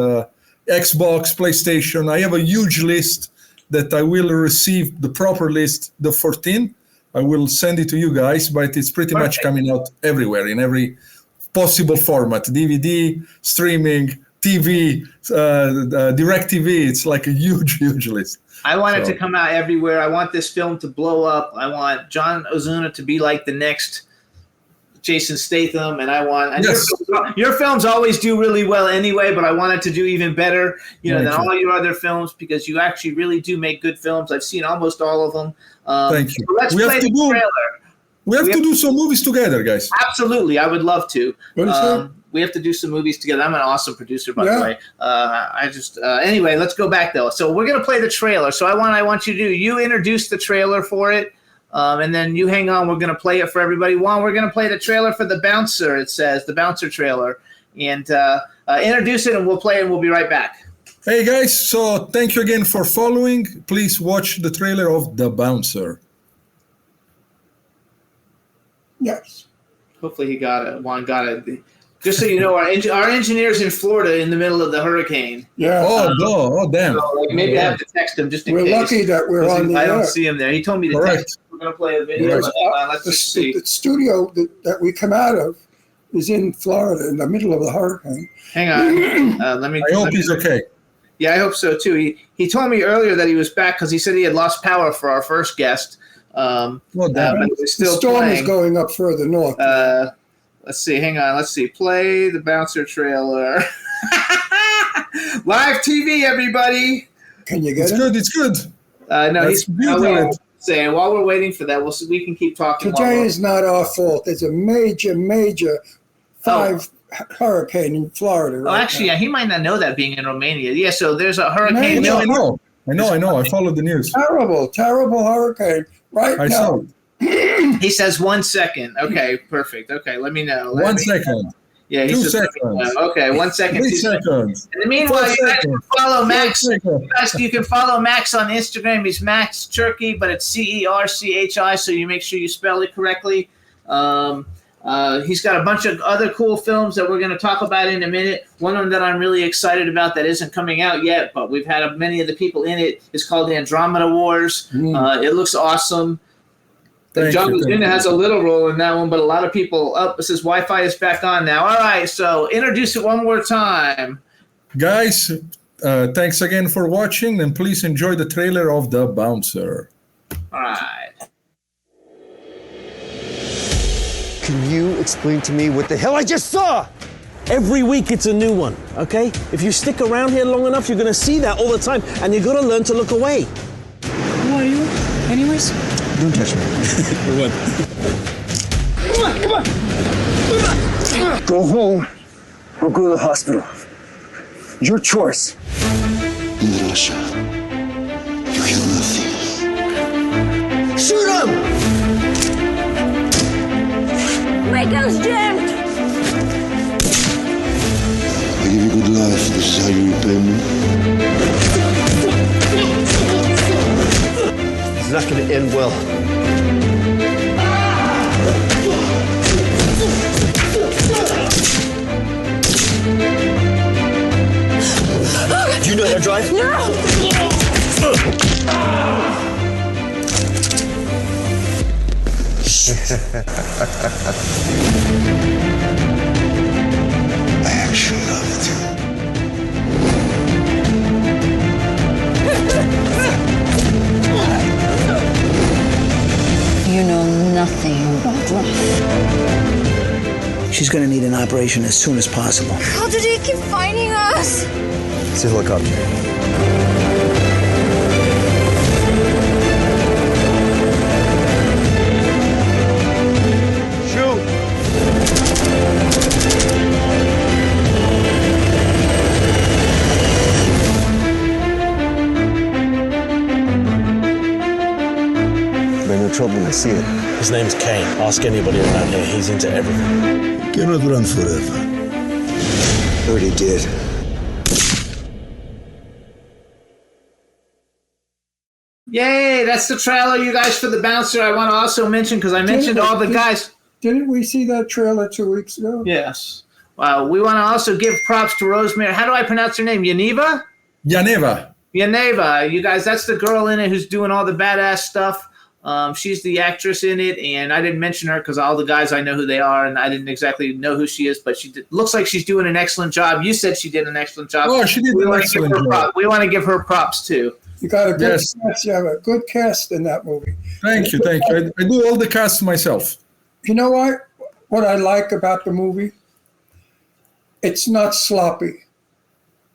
Xbox, PlayStation. I have a huge list that I will receive, the proper list, the 14th. I will send it to you guys, but it's pretty much coming out everywhere, in every possible format, DVD, streaming, TV, DirecTV. It's like a huge list. I want it to come out everywhere. I want this film to blow up. I want John Ozuna to be like the next Jason Statham, and your films always do really well anyway, but I want it to do even better, than all your other films, because you actually really do make good films. I've seen almost all of them. Thank you. So let's play the trailer. We have to do some movies together, guys. Absolutely, I would love to. We have to do some movies together. I'm an awesome producer, by the way. Anyway, let's go back though. So we're gonna play the trailer. So I want you to you introduce the trailer for it. And then you hang on. We're going to play it for everybody. Juan, we're going to play the trailer for The Bouncer. It says The Bouncer trailer. And introduce it, and we'll play it, and we'll be right back. Hey, guys. So thank you again for following. Please watch the trailer of The Bouncer. Yes. Hopefully he got it. Juan got it. Just so you know, our engineer's in Florida in the middle of the hurricane. Yeah. Oh, damn. So maybe I have to text him just in We're case. lucky that we're on the I don't air. see him there. He told me to Correct. text. We're going to play a video. Right. Let's just see. The studio that we come out of is in Florida in the middle of the hurricane. Hang on. Let me. I hope he's okay. Yeah, I hope so too. He told me earlier that he was back because he said he had lost power for our first guest. Damn. But it was The still storm playing. is going up further north. Let's see. Hang on. Let's see. Play the bouncer trailer. Live TV, everybody. Can you get It's it? good. It's good. No, Let's he's build it. saying while we're waiting for that, we can keep talking. while Today we're- is not our fault. There's a major 5 hurricane in Florida. Oh, right actually, now. yeah, he might not know that being in Romania. Yeah, so there's a hurricane. Major. I know. I followed the news. Terrible hurricane right I now. saw it. He says 1 second. Okay, perfect. Okay, let me know. 1 second. Yeah, he 2 says, seconds. okay, 1 second. 3 2 seconds. In the meanwhile, 4 you guys can seconds. follow 5 Max. seconds. You can follow Max on Instagram. He's Max Cerchi, but it's Cerchi, so you make sure you spell it correctly. He's got a bunch of other cool films that we're going to talk about in a minute. One of them that I'm really excited about that isn't coming out yet, but we've had many of the people in it, is called Andromeda Wars. It looks awesome. John Laguna has a little role in that one, but a lot of people it says Wi-Fi is back on now. All right, so introduce it one more time. Guys, thanks again for watching, and please enjoy the trailer of The Bouncer. All right. Can you explain to me what the hell I just saw? Every week it's a new one, okay? If you stick around here long enough, you're gonna see that all the time, and you're gonna learn to look away. Who are you, anyways? Don't touch me. For what? Come on! Go home or go to the hospital. Your choice. In Russia, you hear nothing. Shoot him! Windows jammed! I give you good life. This is how you repay me. It's not gonna end well. Do you know how to drive? I actually love it. You know nothing about life. She's gonna need an operation as soon as possible. How did he keep finding us? It's a helicopter. Shoot! Been no trouble, I see it. His name's Kane. Ask anybody around here. He's into everything. You cannot run forever. Already did. Yay, that's the trailer, you guys, for The Bouncer. I want to also mention, because I mentioned all the guys. Didn't we see that trailer 2 weeks ago? Yes. Wow. We want to also give props to Rosemary. How do I pronounce her name? Yaneva? Yaneva. Yaneva. You guys, that's the girl in it who's doing all the badass stuff. She's the actress in it, and I didn't mention her because all the guys I know who they are, and I didn't exactly know who she is, but looks like she's doing an excellent job. You said she did an excellent job. Oh, she did an excellent job. We want to give her props too. You got a good Yes. cast. You have a good cast in that movie. Thank you. I do all the cast myself. You know what? What I like about the movie? It's not sloppy.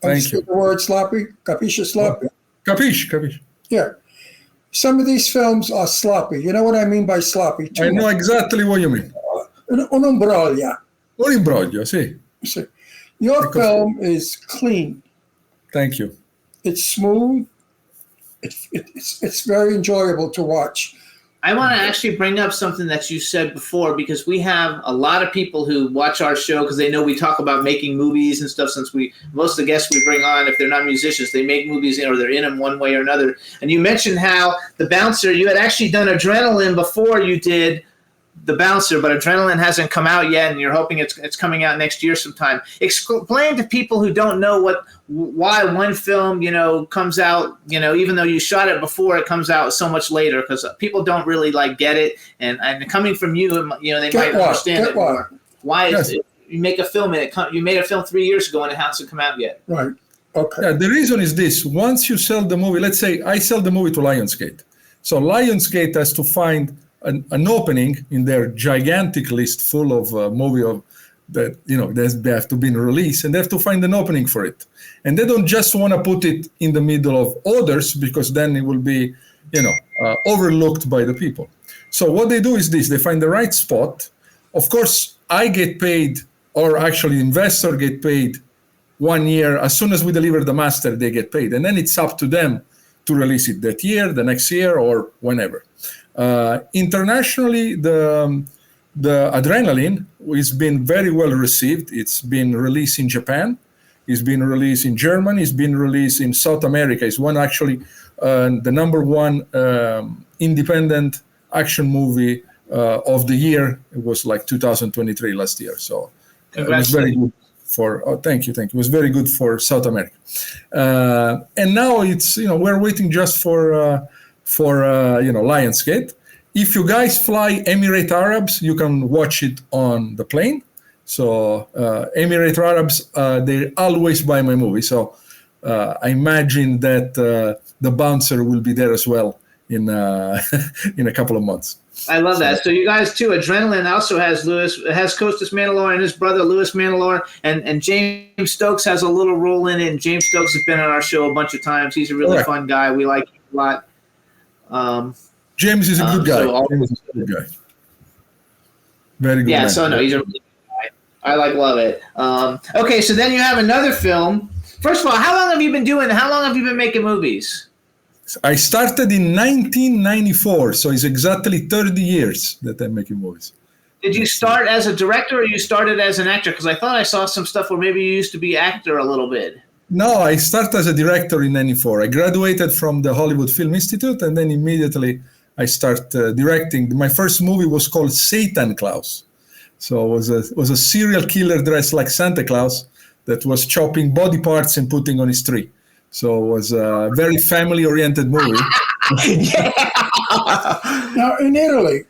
Thank Understand you. the word sloppy? Capisce sloppy? Capisci. Yeah. Some of these films are sloppy. You know what I mean by sloppy? I know exactly what you mean. Un'imbroglia. Un imbroglio, sì. See, your film is clean. Thank you. It's smooth. It's very enjoyable to watch. I want to actually bring up something that you said before, because we have a lot of people who watch our show because they know we talk about making movies and stuff. Since most of the guests we bring on, if they're not musicians, they make movies or they're in them one way or another. And you mentioned how The Bouncer, you had actually done Adrenaline before you did the Bouncer, but Adrenaline hasn't come out yet, and you're hoping it's coming out next year sometime. Explain to people who don't know why one film, comes out, even though you shot it before, it comes out so much later, because people don't really get it, and coming from you, they might understand it more. Why is it? You make a film and you made a film 3 years ago and it hasn't come out yet. Right. Okay. Yeah, the reason is this: once you sell the movie, let's say I sell the movie to Lionsgate, so Lionsgate has to find an opening in their gigantic list full of movie that they have to be in release, and they have to find an opening for it. And they don't just want to put it in the middle of others, because then it will be overlooked by the people. So what they do is this: they find the right spot. Of course, I get paid, or actually investor get paid 1 year. As soon as we deliver the master, they get paid, and then it's up to them to release it that year, the next year, or whenever. Internationally, the Adrenaline has been very well received. It's been released in Japan, it's been released in Germany, it's been released in South America. It's one actually the number one independent action movie of the year. It was like 2023 last year. So it was very good for. Thank you. It was very good for South America. And now it's we're waiting just for Lionsgate. If you guys fly Emirate Arabs, you can watch it on the plane. So Emirate Arabs, they always buy my movie. So I imagine that the Bouncer will be there as well in a couple of months. I love that. So you guys too. Adrenaline also has Costas Mandylor and his brother Louis Mandylor, and James Stokes has a little role in it. And James Stokes has been on our show a bunch of times. He's a really fun guy. We like him a lot. James is a good guy. James is a good guy. Very good. Yeah. Man. So no, he's a really good guy. I love it. Okay, so then you have another film. First of all, how long have you been making movies? I started in 1994, so it's exactly 30 years that I'm making movies. Did you start as a director, or you started as an actor? Because I thought I saw some stuff where maybe you used to be actor a little bit. No, I started as a director in 94. I graduated from the Hollywood Film Institute, and then immediately I started directing. My first movie was called Satan Claus. So it was a serial killer dressed like Santa Claus that was chopping body parts and putting on his tree. So it was a very family-oriented movie. Now, in Italy,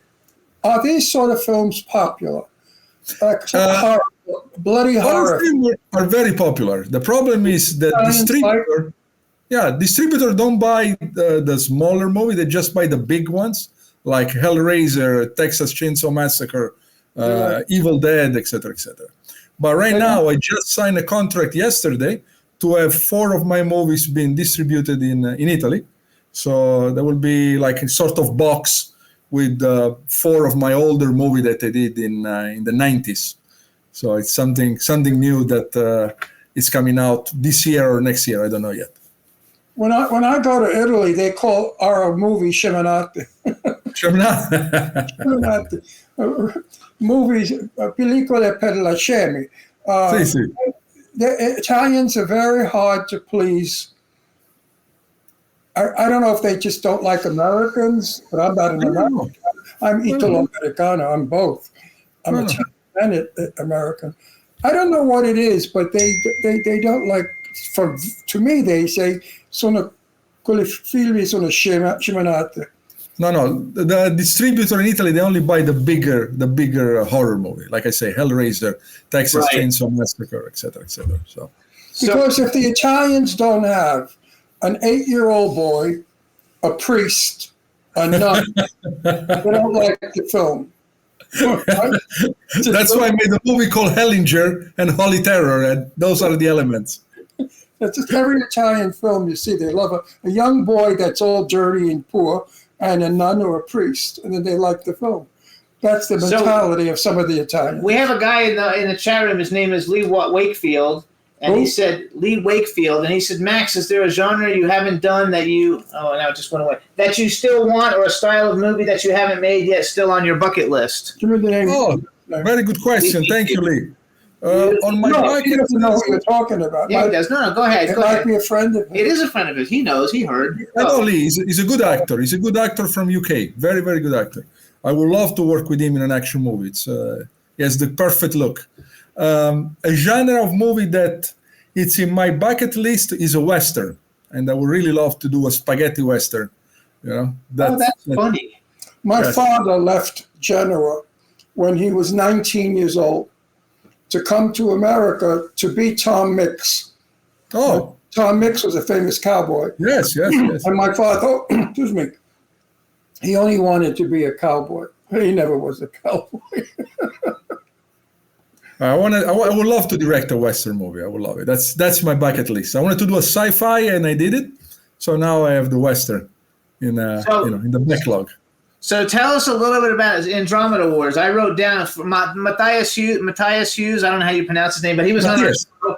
are these sort of films popular? Horror, bloody horror. Films are very popular. The problem is that distributor don't buy the smaller movie. They just buy the big ones, like Hellraiser, Texas Chainsaw Massacre, Evil Dead, etc., etc. But right now, I just signed a contract yesterday to have 4 of my movies being distributed in Italy. So there will be like a sort of box with 4 of my older movie that I did in the 90s. So it's something new that is coming out this year or next year. I don't know yet. When I go to Italy, they call our movie Sceminate. Sceminate. Movies, pellicole per la scemi. Sì. The Italians are very hard to please. I don't know if they just don't like Americans, but I'm not an American. I'm Italo-Americano. I'm both. I'm Italian and American. I don't know what it is, but they don't like. To me, they say quelle film sono sceminate. No. The distributor in Italy, they only buy the bigger horror movie. Like I say, Hellraiser, Texas Chainsaw Massacre, etc., etc. So, because if the Italians don't have an 8-year-old boy, a priest, a nun, they don't like the film. That's why I made a movie called Hellinger and Holy Terror, and those are the elements. That's just every Italian film you see. They love a young boy that's all dirty and poor, and a nun or a priest, and then they like the film. That's the mentality of some of the Italians. We have a guy in the chat room. His name is Lee Wakefield, and he said, Max, is there a genre you haven't done that you? Oh, now it just went away. That you still want, or a style of movie that you haven't made yet, still on your bucket list? Oh, very good question. Thank you, Lee. On my No, he bucket doesn't know list, what you're talking about. Yeah, he does. No, go ahead. It Go might ahead. be a friend of his. It is a friend of his. He knows. He heard. I know Lee. He's a good actor. He's a good actor from UK. Very, very good actor. I would love to work with him in an action movie. He has the perfect look. A genre of movie that it's in my bucket list is a Western. And I would really love to do a spaghetti Western. You know, That's funny. My father left Genoa when he was 19 years old to come to America to be Tom Mix. Oh. Tom Mix was a famous cowboy. Yes. And my father, excuse me, he only wanted to be a cowboy. He never was a cowboy. I would love to direct a Western movie. I would love it. That's my bucket list. I wanted to do a sci-fi, and I did it. So now I have the Western in the backlog. So tell us a little bit about Andromeda Wars. I wrote down Matthias Hughes. I don't know how you pronounce his name, but he was on our show.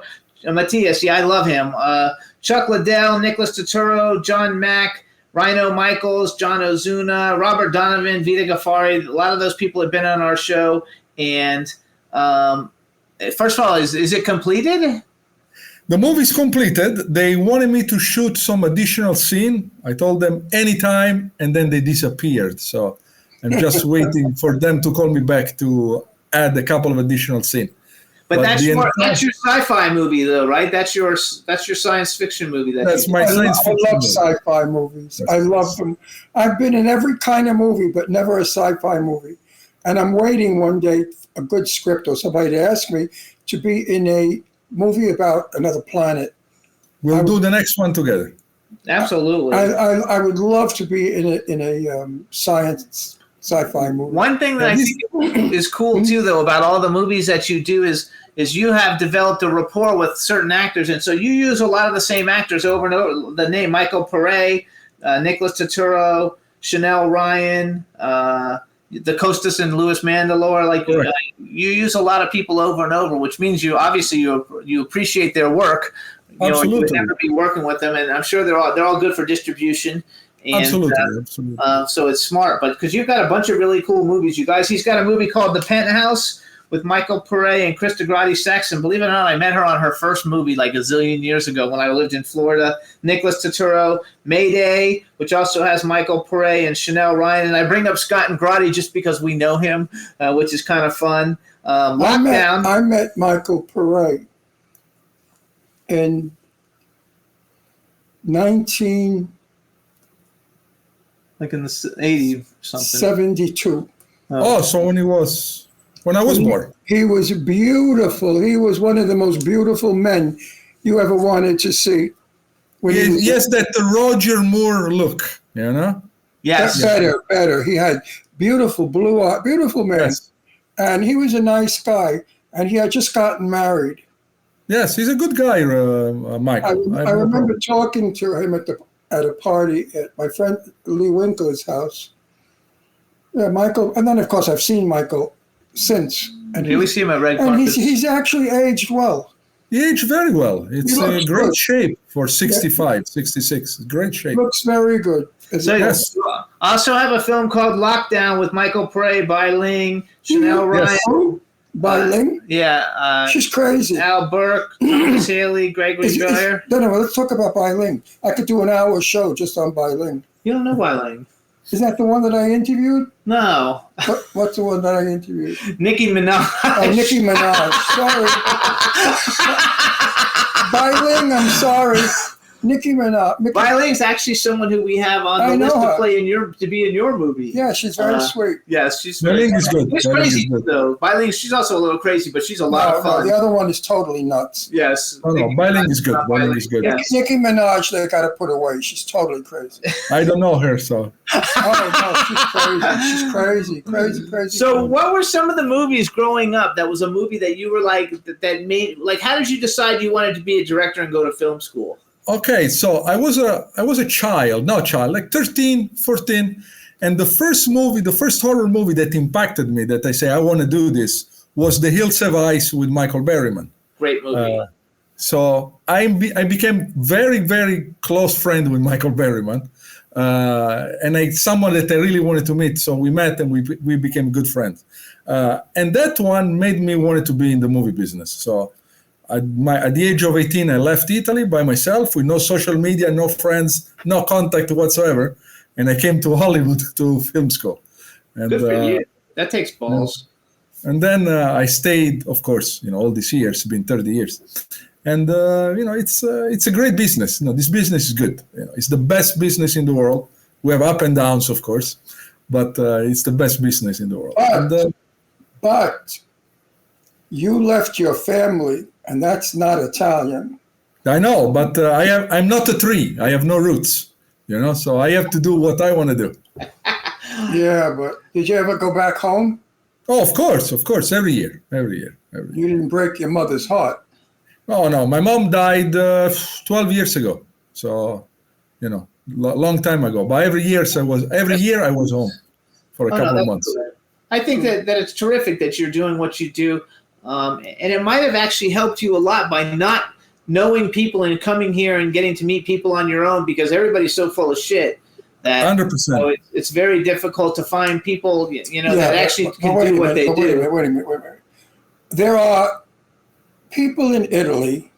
Matthias, yeah, I love him. Chuck Liddell, Nicholas Turturro, John Mack, Rhino Michaels, John Ozuna, Robert Donovan, Vita Ghaffari. A lot of those people have been on our show. And first of all, is it completed? The movie's completed. They wanted me to shoot some additional scene. I told them anytime, and then they disappeared. So I'm just waiting for them to call me back to add a couple of additional scenes. But that's your sci-fi movie, though, right? That's your science fiction movie. That's my science fiction. I love sci-fi movies. I love them. I've been in every kind of movie, but never a sci-fi movie. And I'm waiting one day, a good script or somebody to ask me to be in a movie about another planet. We'll do the next one together. Absolutely. I would love to be in a science sci-fi movie. One thing that I think is cool too, though, about all the movies that you do is you have developed a rapport with certain actors, and so you use a lot of the same actors over and over. The name Michael Pare, Nicholas Turturro, Chanel Ryan, the Costas and Louis Mandalore. Like you use a lot of people over and over, which means you obviously you appreciate their work. You know, you would never be working with them, and I'm sure they're all good for distribution. And, absolutely. So it's smart, but because you've got a bunch of really cool movies, you guys. He's got a movie called The Penthouse with Michael Pare and Krista Grady-Saxon. Believe it or not, I met her on her first movie like a zillion years ago when I lived in Florida. Nicholas Turturro, Mayday, which also has Michael Pare and Chanel Ryan. And I bring up Scott and Grady just because we know him, which is kind of fun. Lockdown. I met Michael Pare in like in the 80s or something. 72. So when I was born. He was beautiful. He was one of the most beautiful men you ever wanted to see. Yes, that the Roger Moore look, you know? Yes. Better. He had beautiful blue eyes, beautiful man. Yes. And he was a nice guy. And he had just gotten married. Yes, he's a good guy, Michael. I remember talking to him at a party at my friend Lee Winkler's house. Yeah, Michael. And then, of course, I've seen Michael since. And we see him at red carpet. And he's actually aged well. He aged very well. It's a great shape for 65, 66. Great shape. Looks very good. Yes. I also have a film called Lockdown with Michael Pare, Bai Ling, Chanel Ryan. Oh, Bai Ling? Yeah. She's crazy. Al Burke, Thomas Haley, Gregory Dreyer. No, let's talk about Bai Ling. I could do an hour show just on Bai Ling. You don't know Bai Ling. Is that the one that I interviewed? No. What's the one that I interviewed? Nicki Minaj. Oh, Nicki Minaj. Sorry. Bai Ling, I'm sorry. Nicki Minaj. Bai Ling's actually someone who we have on the list to be in your movie. Yeah, she's very sweet. Yes, she's Bai Ling is good. She's crazy though. Bai Ling, she's also a little crazy, but she's a lot of fun. The other one is totally nuts. Yes. No, Bai Ling is good. Bai Ling is good. Yes. Nicki Minaj, they got to put away. She's totally crazy. I don't know her, so. She's crazy. Crazy. So, what were some of the movies growing up that was a movie that you were like that made like? How did you decide you wanted to be a director and go to film school? Okay, so I was a child, like 13, 14, and the first horror movie that impacted me, that I say I want to do this, was The Hills Have Eyes with Michael Berryman. Great movie. So I became very, very close friend with Michael Berryman. and someone that I really wanted to meet. So we met and we became good friends. And that one made me wanted to be in the movie business. So at the age of 18, I left Italy by myself with no social media, no friends, no contact whatsoever. And I came to Hollywood to film school. And, Good for you. That takes balls. And then I stayed, of course, all these years, been 30 years. And, it's a great business. This business is good. It's the best business in the world. We have up and downs, of course, but it's the best business in the world. But you left your family, and that's not Italian. I know, but I'm not a tree. I have no roots, so I have to do what I want to do. Yeah, but did you ever go back home? Oh, of course, every year. You didn't break your mother's heart. Oh, no, my mom died 12 years ago. So, long time ago. But every year I was home for a couple of months. Cool. I think that it's terrific that you're doing what you do. And it might have actually helped you a lot by not knowing people and coming here and getting to meet people on your own, because everybody's so full of shit that 100%. So it's very difficult to find people, that actually can do what they do. Wait a minute. There are people in Italy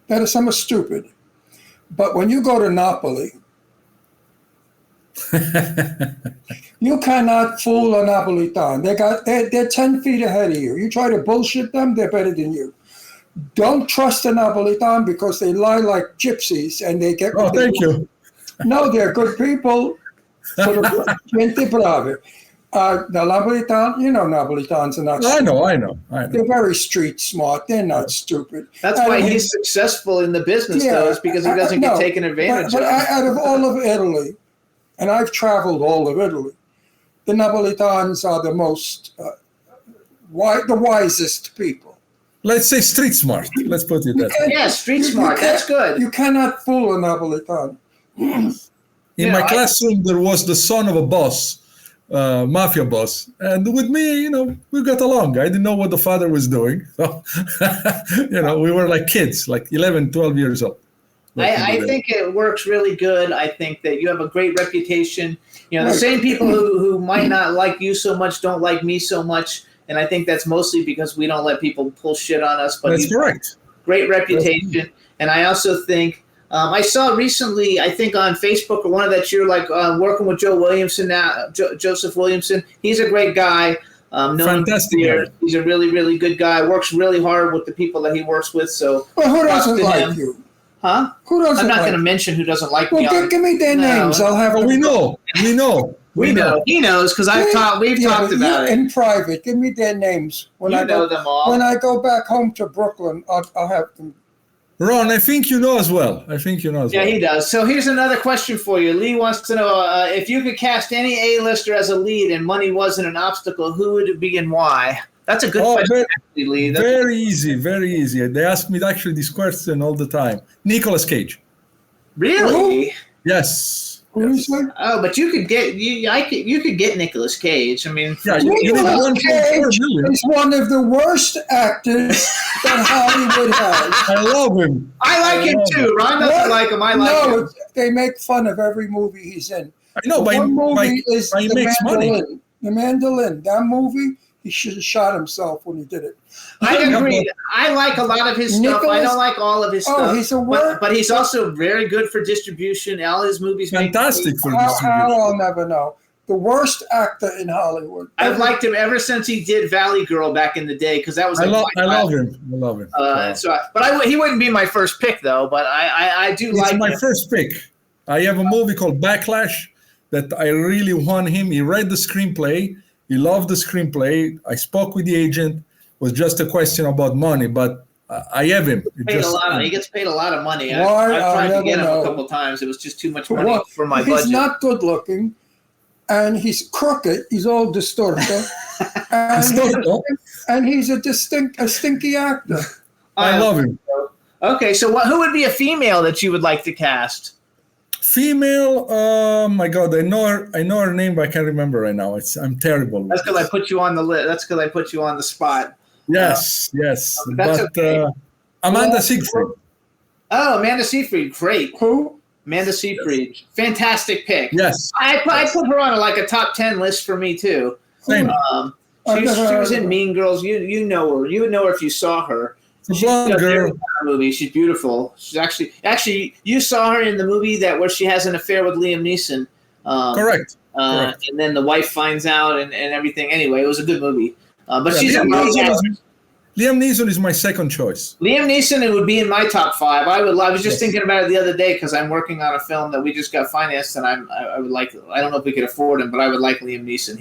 that are some are stupid, but when you go to Napoli, you cannot fool a Napolitan. They're 10 feet ahead of you. You try to bullshit them, they're better than you. Don't trust a Napolitan because they lie like gypsies and they get. Oh, thank you. No, they're good people. Gente brave. The Napolitan, Napolitans are not. I know. They're very street smart. They're not stupid. That's why he's successful in the business, though, is because he doesn't get taken advantage of. But out of all of Italy, and I've traveled all of Italy, the Napolitans are the most, the wisest people. Let's say street smart. Let's put it that way. Yeah, street smart. That's good. You cannot fool a Napolitan. In my classroom, there was the son of a boss, mafia boss. And with me, we got along. I didn't know what the father was doing. So, we were like kids, like 11, 12 years old. I think it works really good. I think that you have a great reputation. The same people who might not like you so much don't like me so much. And I think that's mostly because we don't let people pull shit on us. But that's correct. Great reputation. And I also think, I saw recently, I think on Facebook or one of that you're like working with Joe Williamson now, Joseph Williamson. He's a great guy. Fantastic guy. He's a really, really good guy. Works really hard with the people that he works with. So, well, who doesn't like you? Huh? Who doesn't? I'm not going to mention who doesn't like me. Well, give me their names. I'll have. We know. We know. He knows because we've talked about it in private. Give me their names. When I know them all. When I go back home to Brooklyn, I'll have them. Ron, I think you know as well. Yeah, he does. So here's another question for you. Lee wants to know if you could cast any A-lister as a lead and money wasn't an obstacle, who would it be and why? That's a good question, actually, Lee. Very easy. They ask me actually this question all the time. Nicolas Cage. Really? Yes. Oh, but you could get you could get Nicolas Cage. I mean, Nicolas Cage is one of the worst actors that Hollywood has. I love him. I like him too. Ron doesn't like him. I like him. They make fun of every movie he's in. I know, but one movie is he makes money. The Mandolin. That movie, he should have shot himself when he did it. I agree. I like a lot of his stuff. I don't like all of his stuff. He's but he's also very good for distribution. All his movies fantastic for distribution. I'll never know. The worst actor in Hollywood. I've liked him ever since he did Valley Girl back in the day because that was. I love him. He wouldn't be my first pick though. But I do like. It's my first pick. I have a movie called Backlash that I really want him. He read the screenplay. He loved the screenplay. I spoke with the agent. It was just a question about money, but I have him. He gets paid a lot of money. I've tried to get him a couple times. It was just too much money for my budget. He's not good looking, and he's crooked. He's all distorted, and he's a stinky actor. I love him. Okay, so who would be a female that you would like to cast? Female, oh my God, I know her name, but I can't remember right now. I'm terrible. That's because I put you on the list. That's because I put you on the spot. Yes. But okay. Amanda Seyfried. Oh, Amanda Seyfried, great. Who? Amanda Seyfried, fantastic pick. Yes. I put her on like a top 10 list for me too. Same. She was in Mean Girls. You know her. You would know her if you saw her. The blonde girl. Movie. She's beautiful. She's actually you saw her in the movie where she has an affair with Liam Neeson. Correct. And then the wife finds out and everything. Anyway, it was a good movie. But she's Liam Neeson is my second choice. Liam Neeson, it would be in my top 5. I was just thinking about it the other day because I'm working on a film that we just got financed, and I would like. I don't know if we could afford him, but I would like Liam Neeson.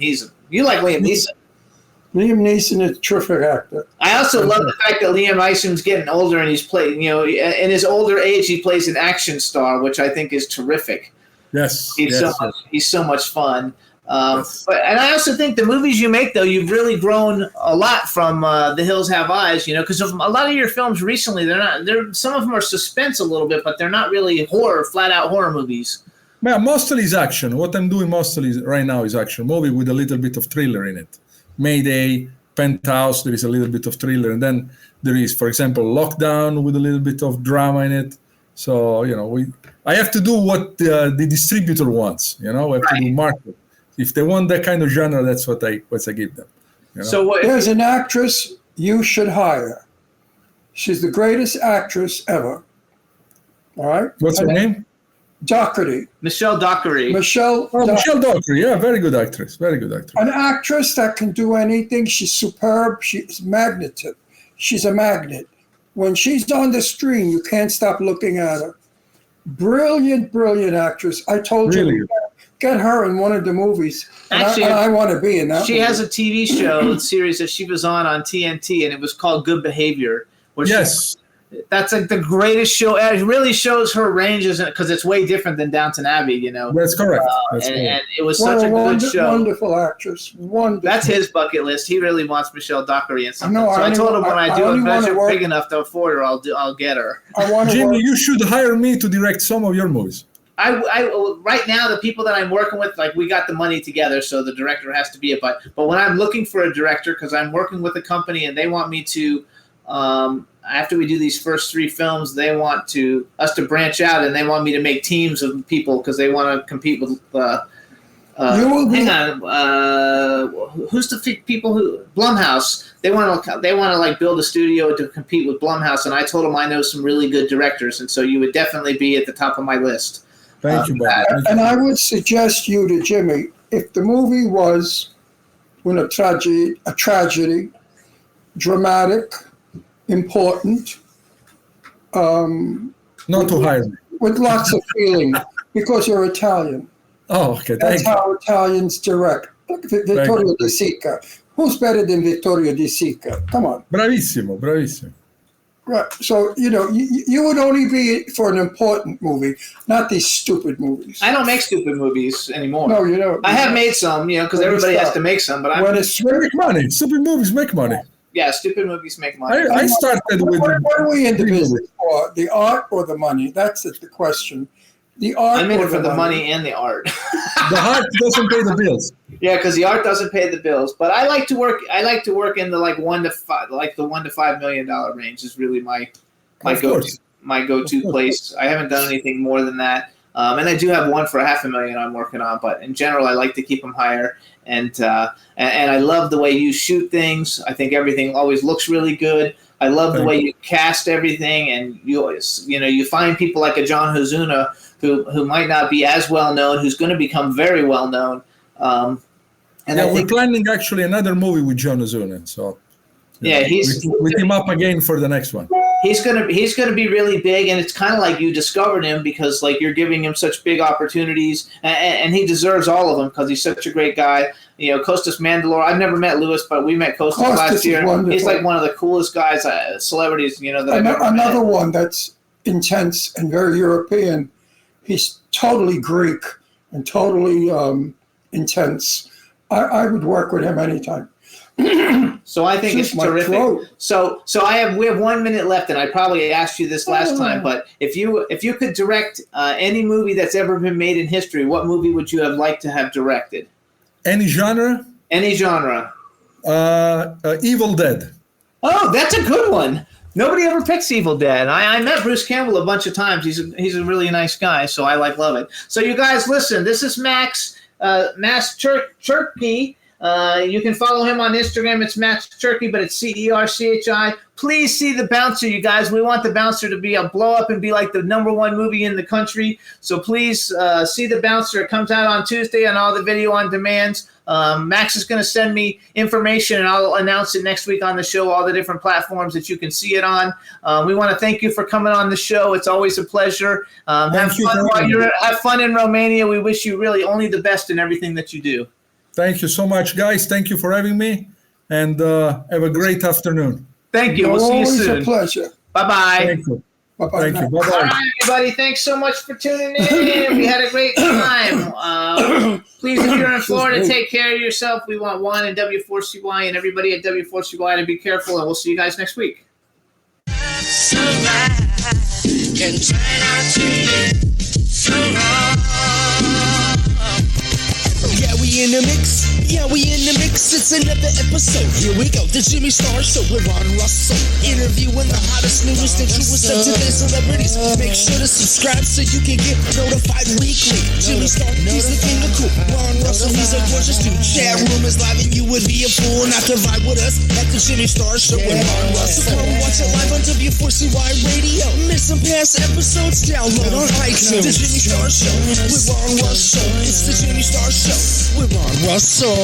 You like Liam Neeson? Liam Neeson is a terrific actor. I also love the fact that Liam Neeson's getting older and he's playing. In his older age, he plays an action star, which I think is terrific. Yes, he's so much fun. And I also think the movies you make, though, you've really grown a lot from The Hills Have Eyes, because a lot of your films recently, some of them are suspense a little bit, but they're not really flat out horror movies. Yeah, mostly is action. What I'm doing mostly right now is action movie with a little bit of thriller in it. Mayday, Penthouse, there is a little bit of thriller, and then there is, for example, Lockdown with a little bit of drama in it. So I have to do what the distributor wants. I have to do market. If they want that kind of genre, that's what I give them. So there's an actress you should hire. She's the greatest actress ever. All right. What's her name? Doherty. Michelle Dockery. Michelle Dockery. Yeah, very good actress. Very good actress. An actress that can do anything. She's superb. She's magnetic. She's a magnet. When she's on the screen, you can't stop looking at her. Brilliant, brilliant actress. I told you. Get her in one of the movies. Actually, I want to be in that. She has a TV show series that she was on TNT, and it was called Good Behavior. That's like the greatest show. It really shows her ranges because it's way different than Downton Abbey. That's correct. And it was such a good show. Wonderful actress. Wonderful. That's his bucket list. He really wants Michelle Dockery in something. I told him when I do a budget big enough to afford her, I'll get her. Jimmy, you should hire me to direct some of your movies. I right now the people that I'm working with, like, we got the money together, so the director has to be it. But when I'm looking for a director, because I'm working with a company and they want me to, after we do these first 3 films, they want us to branch out, and they want me to make teams of people because they want to compete with. Who's the people who Blumhouse? They want to like build a studio to compete with Blumhouse, and I told them I know some really good directors, and so you would definitely be at the top of my list. Thank you, Bob. And I would suggest you to Jimmy, if the movie was a tragedy, dramatic, important, not to hire me, with lots of feeling, because you're Italian. Oh, okay. That's how Italians direct. Look, Vittorio De Sica. Who's better than Vittorio De Sica? Come on. Bravissimo. Right. So, you would only be for an important movie, not these stupid movies. I don't make stupid movies anymore. No, you don't. I have made some, because everybody has to make some. But make money. Stupid movies make money. Yeah, stupid movies make money. I started with. What are we in the business for? The art or the money? That's the question. The art. I'm in it for the money and the art. The art doesn't pay the bills. Yeah, because the art doesn't pay the bills. But I like to work. I like to work in the $1 to $5 million range is really my go-to place. I haven't done anything more than that, and I do have one for $500,000 I'm working on. But in general, I like to keep them higher. And I love the way you shoot things. I think everything always looks really good. I love the way you cast everything, and you find people like a John Hozuna who might not be as well known, who's going to become very well known. We're planning actually another movie with John Hozuna. So we team up again for the next one. He's gonna be really big, and it's kind of like you discovered him because like you're giving him such big opportunities, and he deserves all of them because he's such a great guy. Costas Mandylor. I've never met Louis, but we met Costas last year. He's like one of the coolest guys, celebrities. That I've ever met. Another one that's intense and very European. He's totally Greek and totally intense. I would work with him anytime. So I think it's terrific. So we have 1 minute left, and I probably asked you this last time, but if you could direct any movie that's ever been made in history, what movie would you have liked to have directed? Any genre? Any genre. Evil Dead. Oh, that's a good one. Nobody ever picks Evil Dead. I met Bruce Campbell a bunch of times. He's a really nice guy, so I love it. So you guys listen. This is Max Cerchi. You can follow him on Instagram. It's Max Cerchi, but it's CERCHI. Please see The Bouncer, you guys. We want The Bouncer to be a blow up and be like the #1 movie in the country. So please see The Bouncer. It comes out on Tuesday on all the video on demands. Max is going to send me information, and I'll announce it next week on the show, all the different platforms that you can see it on. We want to thank you for coming on the show. It's always a pleasure. Have fun in Romania. We wish you really only the best in everything that you do. Thank you so much, guys. Thank you for having me, and have a great afternoon. Thank you. We'll see you soon. Always a pleasure. Bye-bye. Thank you. Bye-bye. Thank you. Bye-bye. All right, everybody. Thanks so much for tuning in. We had a great time. Please, if you're in Florida, take care of yourself. We want Juan and W4CY and everybody at W4CY to be careful, and we'll see you guys next week. Can turn out to be so wrong. Yeah, we in the mix. Yeah, we in the mix. It's another episode. Here we go. The Jimmy Star Show with Ron Russell. Interviewing the hottest, newest, and truest of today's celebrities. Make sure to subscribe so you can get notified weekly. Jimmy Star, he's the king of cool. Ron Russell, he's a gorgeous dude. Chat room is live and you would be a fool not to vibe with us at the Jimmy Star Show with Ron Russell. Come watch it live on W4CY Radio. Miss some past episodes? Download on iTunes. The Jimmy Star Show with Ron Russell. It's the Jimmy Star Show with Ron Russell.